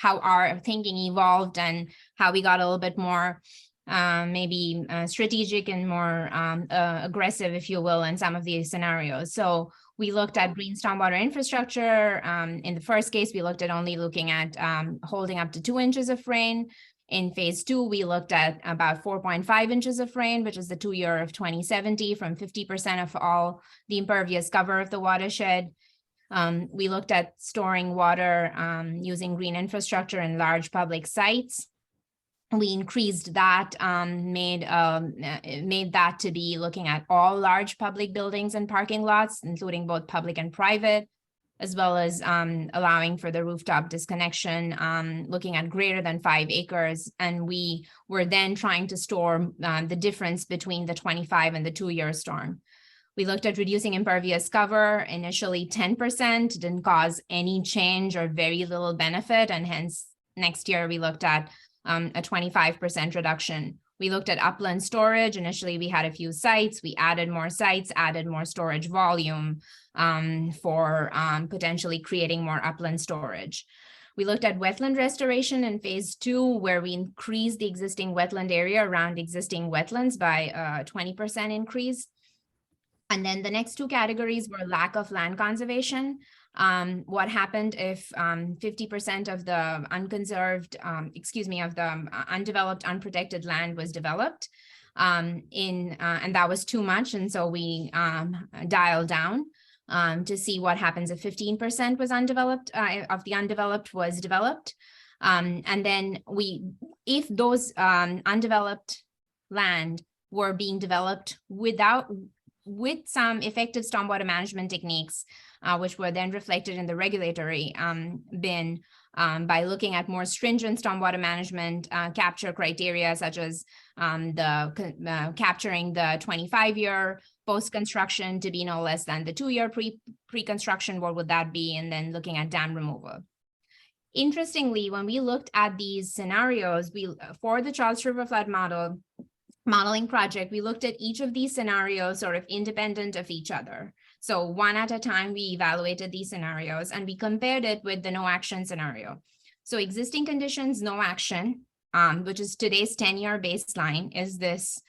our thinking evolved and how we got a little bit more maybe strategic and more aggressive, if you will, in some of these scenarios. So we looked at green stormwater infrastructure. In the first case, we looked at only looking at holding up to 2 inches of rain. In phase 2, we looked at about 4.5 inches of rain, which is the 2-year of 2070 from 50% of all the impervious cover of the watershed. We looked at storing water using green infrastructure in large public sites. We increased that, made that to be looking at all large public buildings and parking lots, including both public and private, as well as allowing for the rooftop disconnection, looking at greater than 5 acres. And we were then trying to store the difference between the 25 and the 2-year storm. We looked at reducing impervious cover, initially 10%, didn't cause any change or very little benefit. And hence next year we looked at a 25% reduction. We looked at upland storage. Initially, we had a few sites. We added more sites, added more storage volume for potentially creating more upland storage. We looked at wetland restoration in phase 2, where we increased the existing wetland area around existing wetlands by a 20% increase. And then the next 2 categories were lack of land conservation. What happened if 50% of the undeveloped, unprotected land was developed, and that was too much. And so we dialed down to see what happens if 15% was undeveloped, of the undeveloped was developed. And then if those undeveloped land were being developed with some effective stormwater management techniques, which were then reflected in the regulatory bin by looking at more stringent stormwater management capture criteria, such as capturing the 25-year post-construction to be no less than the 2-year pre-construction, what would that be? And then looking at dam removal. Interestingly, when we looked at these scenarios, for the Charles River flood modeling project, we looked at each of these scenarios sort of independent of each other. So one at a time, we evaluated these scenarios and we compared it with the no action scenario. So existing conditions, no action, which is today's 10-year baseline, is this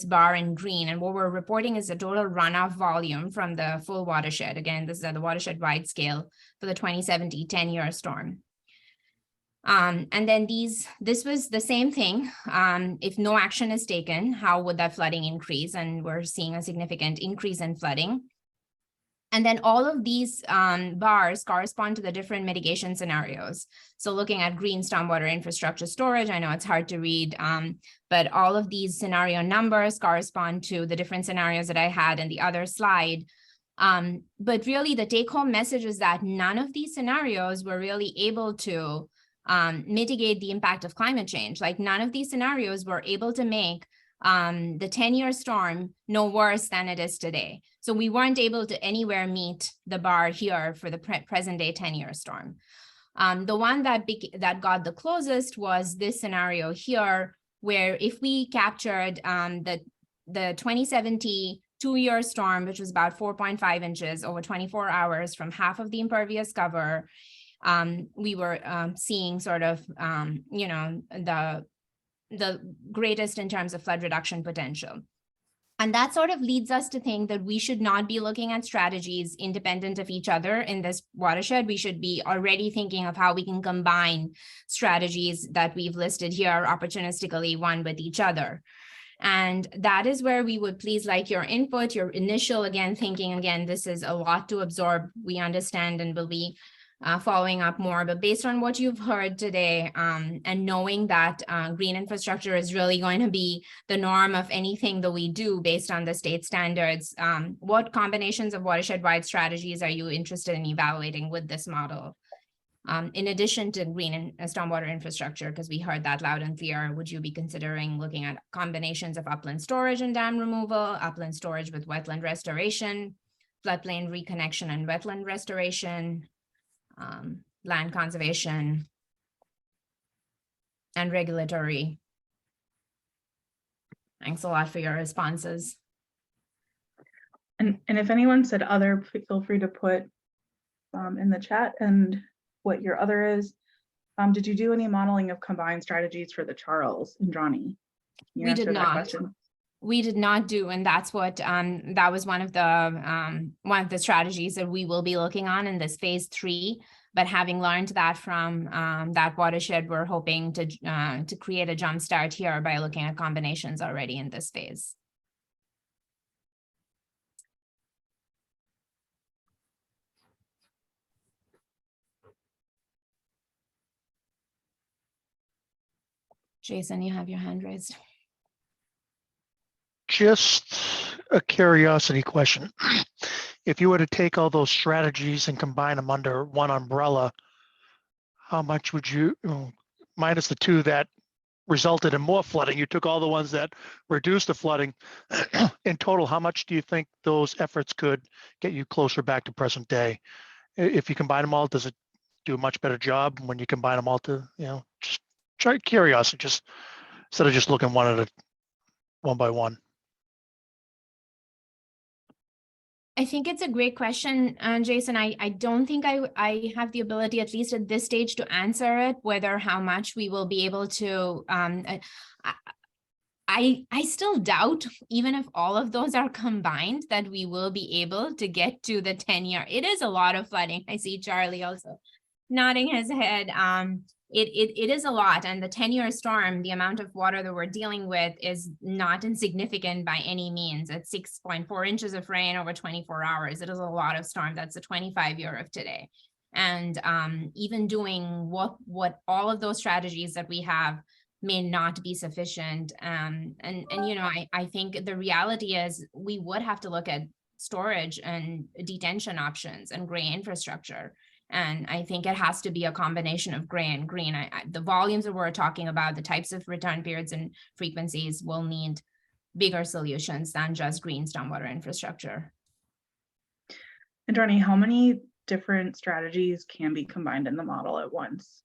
bar in green. And what we're reporting is the total runoff volume from the full watershed. Again, this is at the watershed wide scale for the 2070 10-year storm. And then this was the same thing. If no action is taken, how would that flooding increase? And we're seeing a significant increase in flooding. And then all of these bars correspond to the different mitigation scenarios. So looking at green stormwater infrastructure storage, I know it's hard to read, but all of these scenario numbers correspond to the different scenarios that I had in the other slide. But really the take-home message is that none of these scenarios were really able to mitigate the impact of climate change. Like none of these scenarios were able to make the 10-year storm no worse than it is today. So we weren't able to anywhere meet the bar here for the present day 10-year storm. The one that got the closest was this scenario here, where if we captured the 2070 2-year storm, which was about 4.5 inches over 24 hours from half of the impervious cover, we were seeing sort of, the greatest in terms of flood reduction potential. And that sort of leads us to think that we should not be looking at strategies independent of each other in this watershed. We should be already thinking of how we can combine strategies that we've listed here opportunistically, one with each other. And that is where we would please like your input, your initial, again, thinking. Again, this is a lot to absorb. We understand and will be following up more, but based on what you've heard today, and knowing that green infrastructure is really going to be the norm of anything that we do based on the state standards, what combinations of watershed-wide strategies are you interested in evaluating with this model? In addition to green and stormwater infrastructure, because we heard that loud and clear, would you be considering looking at combinations of upland storage and dam removal, upland storage with wetland restoration, floodplain reconnection and wetland restoration, land conservation, and regulatory? Thanks a lot for your responses. And if anyone said other, feel free to put in the chat and what your other is. Did you do any modeling of combined strategies for the Charles and Johnny? We did not. We did not do, and that's what that was one of the strategies that we will be looking on in this phase 3. But having learned that from that watershed, we're hoping to create a jump start here by looking at combinations already in this phase. Jason, you have your hand raised. Just a curiosity question. If you were to take all those strategies and combine them under one umbrella, how much would you, minus the two that resulted in more flooding, you took all the ones that reduced the flooding, in total, how much do you think those efforts could get you closer back to present day? If you combine them all, does it do a much better job when you combine them all to, just try curiosity, just instead of just looking one by one? I think it's a great question, Jason. I don't think I have the ability, at least at this stage, to answer it, whether how much we will be able to. I still doubt, even if all of those are combined, that we will be able to get to the 10-year. It is a lot of flooding. I see Charlie also nodding his head. It is a lot, and the 10-year storm, the amount of water that we're dealing with is not insignificant by any means. It's 6.4 inches of rain over 24 hours. It is a lot of storm. That's the 25-year of today. And even doing what all of those strategies that we have may not be sufficient. I think the reality is we would have to look at storage and detention options and gray infrastructure. And I think it has to be a combination of gray and green. The volumes that we're talking about, the types of return periods and frequencies will need bigger solutions than just green stormwater infrastructure. And Johnny, how many different strategies can be combined in the model at once?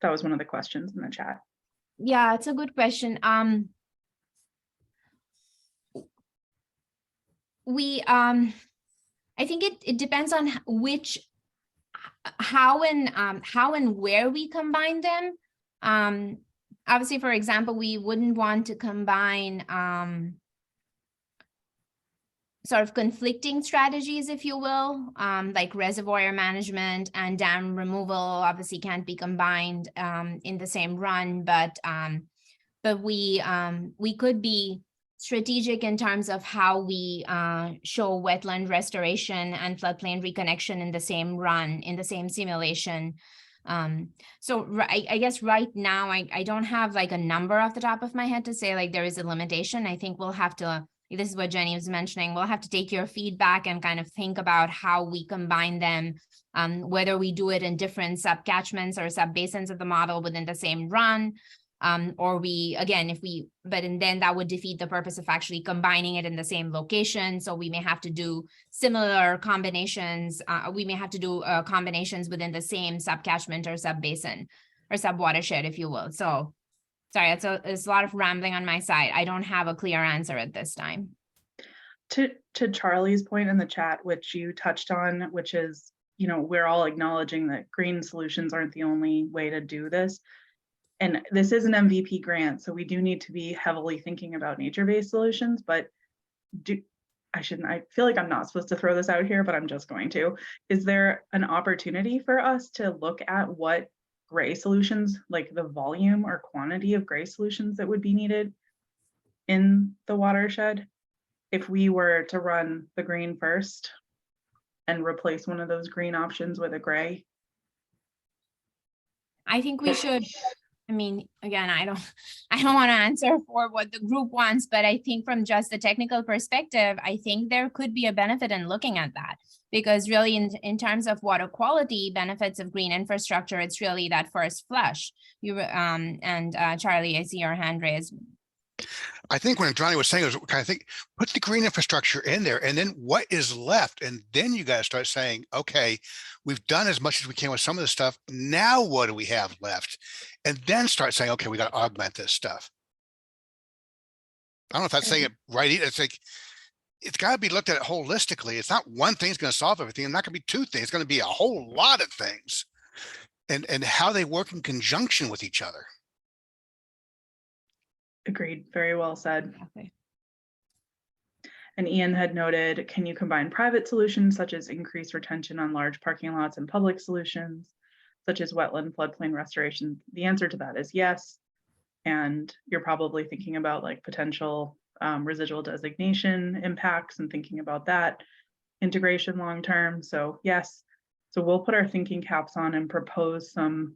That was one of the questions in the chat. Yeah, it's a good question. I think it depends on how and where we combine them. Obviously, for example, we wouldn't want to combine sort of conflicting strategies, if you will, like reservoir management and dam removal obviously can't be combined in the same run, but we could be strategic in terms of how we show wetland restoration and floodplain reconnection in the same run, in the same simulation. So I guess right now, I don't have like a number off the top of my head to say like there is a limitation. I think we'll have to, this is what Jenny was mentioning, we'll have to take your feedback and kind of think about how we combine them, whether we do it in different subcatchments or subbasins of the model within the same run. Or we, again, then that would defeat the purpose of actually combining it in the same location. So we may have to do similar combinations. We may have to do combinations within the same subcatchment or subbasin or subwatershed, if you will. So sorry, it's a lot of rambling on my side. I don't have a clear answer at this time. To Charlie's point in the chat, which you touched on, which is, we're all acknowledging that green solutions aren't the only way to do this. and this is an MVP grant, so we do need to be heavily thinking about nature-based solutions, but I feel like I'm not supposed to throw this out here, but I'm just going to. Is there an opportunity for us to look at what gray solutions, like the volume or quantity of gray solutions that would be needed in the watershed if we were to run the green first and replace one of those green options with a gray? I think we should. I mean, again, I don't want to answer for what the group wants, but I think from just the technical perspective, I think there could be a benefit in looking at that, because really in terms of water quality benefits of green infrastructure, it's really that first flush. Charlie, I see your hand raised. I think when Johnny was saying, put the green infrastructure in there, and then what is left, and then you got to start saying, okay, we've done as much as we can with some of the stuff. Now what do we have left? And then start saying, okay, we got to augment this stuff. I don't know if that's saying it right. It's like, it's got to be looked at holistically. It's not one thing's going to solve everything. It's not going to be two things. It's going to be a whole lot of things, and how they work in conjunction with each other. Agreed. Very well said. Okay. And Ian had noted, can you combine private solutions such as increased retention on large parking lots and public solutions such as wetland floodplain restoration? The answer to that is yes. And you're probably thinking about like potential residual designation impacts and thinking about that integration long-term. So yes, so we'll put our thinking caps on and propose some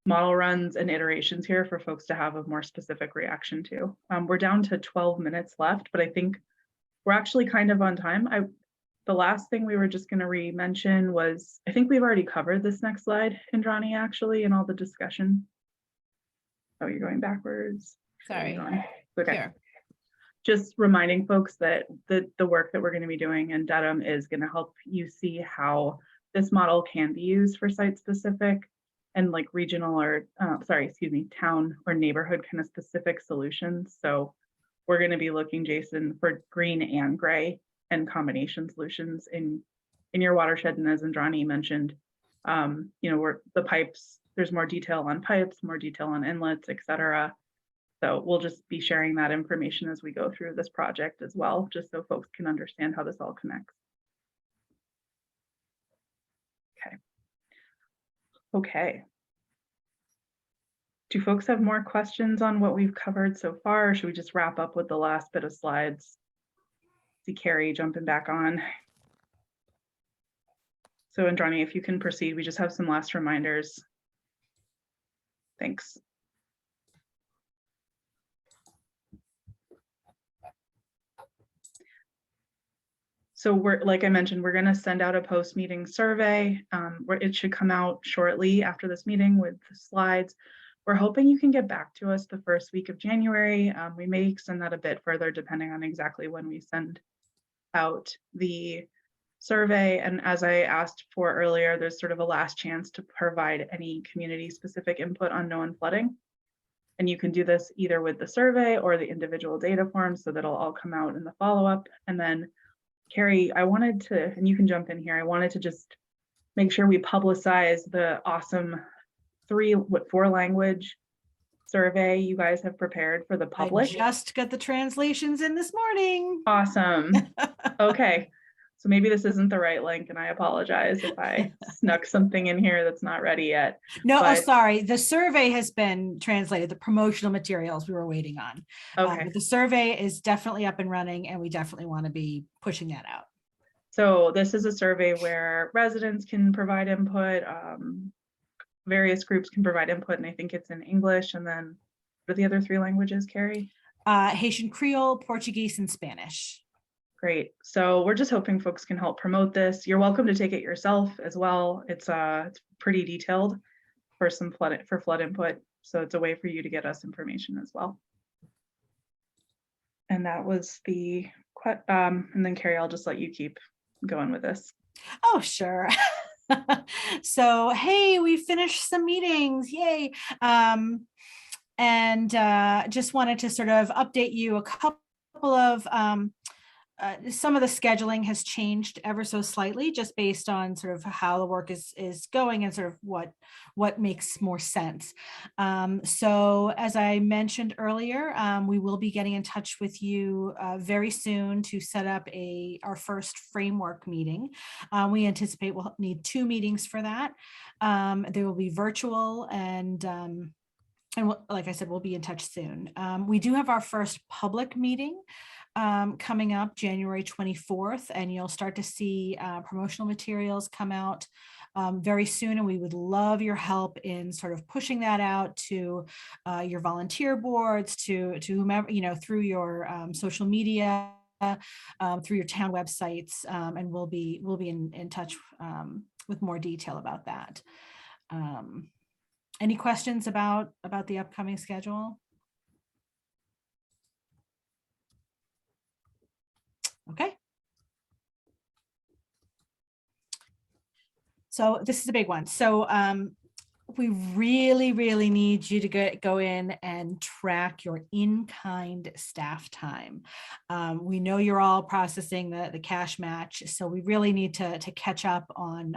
model runs and iterations here for folks to have a more specific reaction to. We're down to 12 minutes left, but I think we're actually kind of on time. The last thing we were just going to re-mention was, I think we've already covered this next slide, Indrani, actually, in all the discussion. Oh, you're going backwards. Sorry. Okay. Here. Just reminding folks that the work that we're going to be doing in Dedham is going to help you see how this model can be used for site-specific and like regional or town or neighborhood kind of specific solutions. So we're going to be looking, Jason, for green and gray and combination solutions in your watershed. And as Indrani mentioned, the pipes, there's more detail on pipes, more detail on inlets, et cetera. So we'll just be sharing that information as we go through this project as well, just so folks can understand how this all connects. Okay. Do folks have more questions on what we've covered so far? Or should we just wrap up with the last bit of slides? See Carrie jumping back on. So Indrani, if you can proceed, we just have some last reminders. Thanks. So like I mentioned, we're going to send out a post-meeting survey where it should come out shortly after this meeting with the slides. We're hoping you can get back to us the first week of January. We may extend that a bit further depending on exactly when we send out the survey. And as I asked for earlier, there's sort of a last chance to provide any community-specific input on known flooding. And you can do this either with the survey or the individual data forms, so that'll all come out in the follow-up. And then Carrie, I wanted to, and you can jump in here, I wanted to just make sure we publicize the awesome 4 language survey you guys have prepared for the public. I just got the translations in this morning. Awesome. Okay. So maybe this isn't the right link, and I apologize if I snuck something in here that's not ready yet. No, but, sorry. The survey has been translated, the promotional materials we were waiting on. Okay. But the survey is definitely up and running, and we definitely want to be pushing that out. So this is a survey where residents can provide input, various groups can provide input, and I think it's in English. And then what are the other 3 languages, Carrie? Haitian Creole, Portuguese, and Spanish. Great. So we're just hoping folks can help promote this. You're welcome to take it yourself as well. It's pretty detailed for flood input. So it's a way for you to get us information as well. And that was the, and then Carrie, I'll just let you keep going with this. Oh, sure. So, hey, we finished some meetings. Yay. And just wanted to sort of update you a couple of some of the scheduling has changed ever so slightly, just based on sort of how the work is going and sort of what makes more sense. So as I mentioned earlier, we will be getting in touch with you very soon to set up our first framework meeting. We anticipate we'll need 2 meetings for that. They will be virtual, and like I said, we'll be in touch soon. We do have our first public meeting coming up January 24th, and you'll start to see promotional materials come out very soon. And we would love your help in sort of pushing that out to your volunteer boards, to whomever, through your social media, through your town websites, and we'll be in touch with more detail about that. Any questions about the upcoming schedule? Okay. So this is a big one. So we really, really need you to go in and track your in-kind staff time. We know you're all processing the cash match, so we really need to catch up on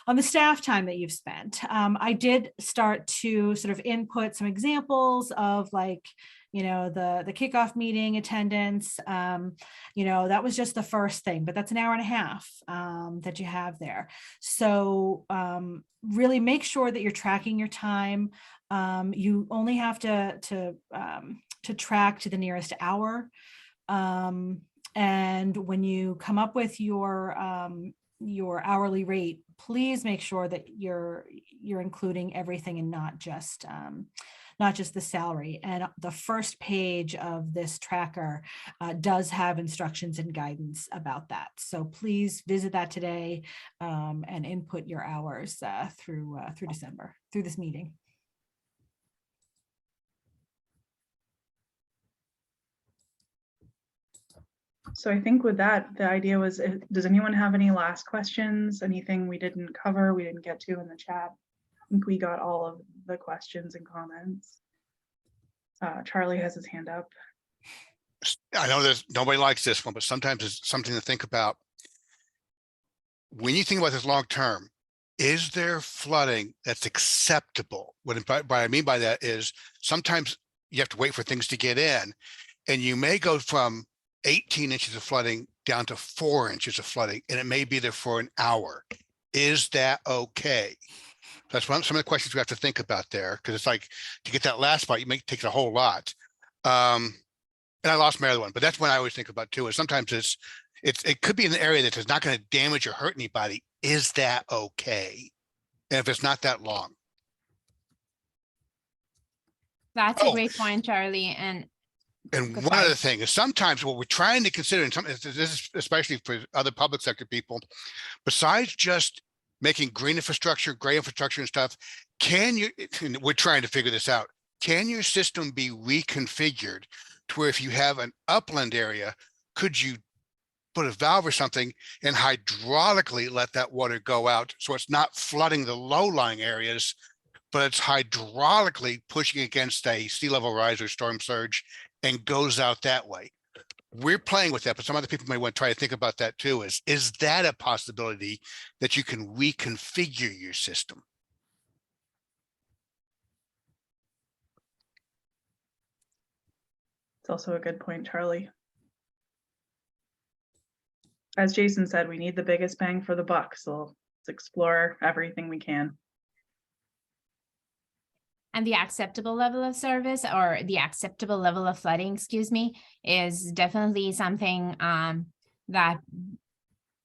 the staff time that you've spent. I did start to sort of input some examples of, like, the kickoff meeting attendance. That was just the first thing, but that's an hour and a half that you have there. So really make sure that you're tracking your time. You only have to track to the nearest hour. And when you come up with your hourly rate, please make sure that you're including everything and not just the salary. And the first page of this tracker does have instructions and guidance about that. So please visit that today and input your hours through December, through this meeting. So I think with that, the idea was, does anyone have any last questions? Anything we didn't cover, we didn't get to in the chat? I think we got all of the questions and comments. Charlie has his hand up. I know there's nobody likes this one, but sometimes it's something to think about. When you think about this long term, is there flooding that's acceptable? What I mean by that is sometimes you have to wait for things to get in, and you may go from 18 inches of flooding down to 4 inches of flooding, and it may be there for an hour. Is that okay? That's some of the questions we have to think about there, because it's like, to get that last part, you may take a whole lot. And I lost my other one, but that's one I always think about too, is sometimes it could be in an area that is not going to damage or hurt anybody. Is that okay? And if it's not that long. That's a great point, Charlie. And one other thing is, sometimes what we're trying to consider, and this is especially for other public sector people, besides just making green infrastructure, gray infrastructure and stuff, we're trying to figure this out. Can your system be reconfigured to where, if you have an upland area, could you put a valve or something and hydraulically let that water go out, so it's not flooding the low-lying areas, but it's hydraulically pushing against a sea level rise or storm surge and goes out that way? We're playing with that, but some other people may want to try to think about that too. Is that a possibility that you can reconfigure your system? It's also a good point, Charlie. As Jason said, we need the biggest bang for the buck, so let's explore everything we can. And the acceptable level of service, or the acceptable level of flooding, excuse me, is definitely something that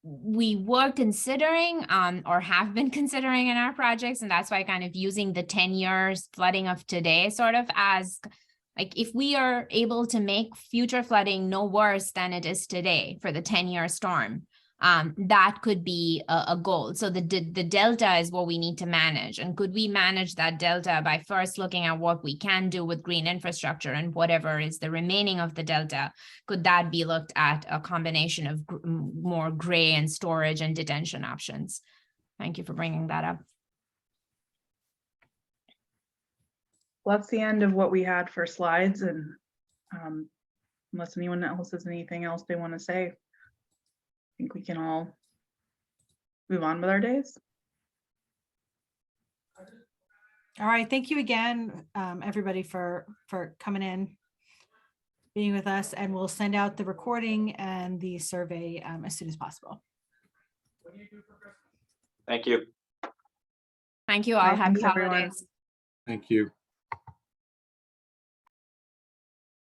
we were considering or have been considering in our projects. And that's why kind of using the 10 years flooding of today sort of as, like, if we are able to make future flooding no worse than it is today for the 10-year storm, that could be a goal. So the delta is what we need to manage. And could we manage that delta by first looking at what we can do with green infrastructure, and whatever is the remaining of the delta, could that be looked at a combination of more gray and storage and detention options? Thank you for bringing that up. Well, that's the end of what we had for slides, and unless anyone else has anything else they want to say, I think we can all move on with our days. All right, thank you again, everybody, for coming in, being with us, and we'll send out the recording and the survey as soon as possible. Thank you. Thank you all. Bye, Happy thanks, everyone. holidays. Thank you.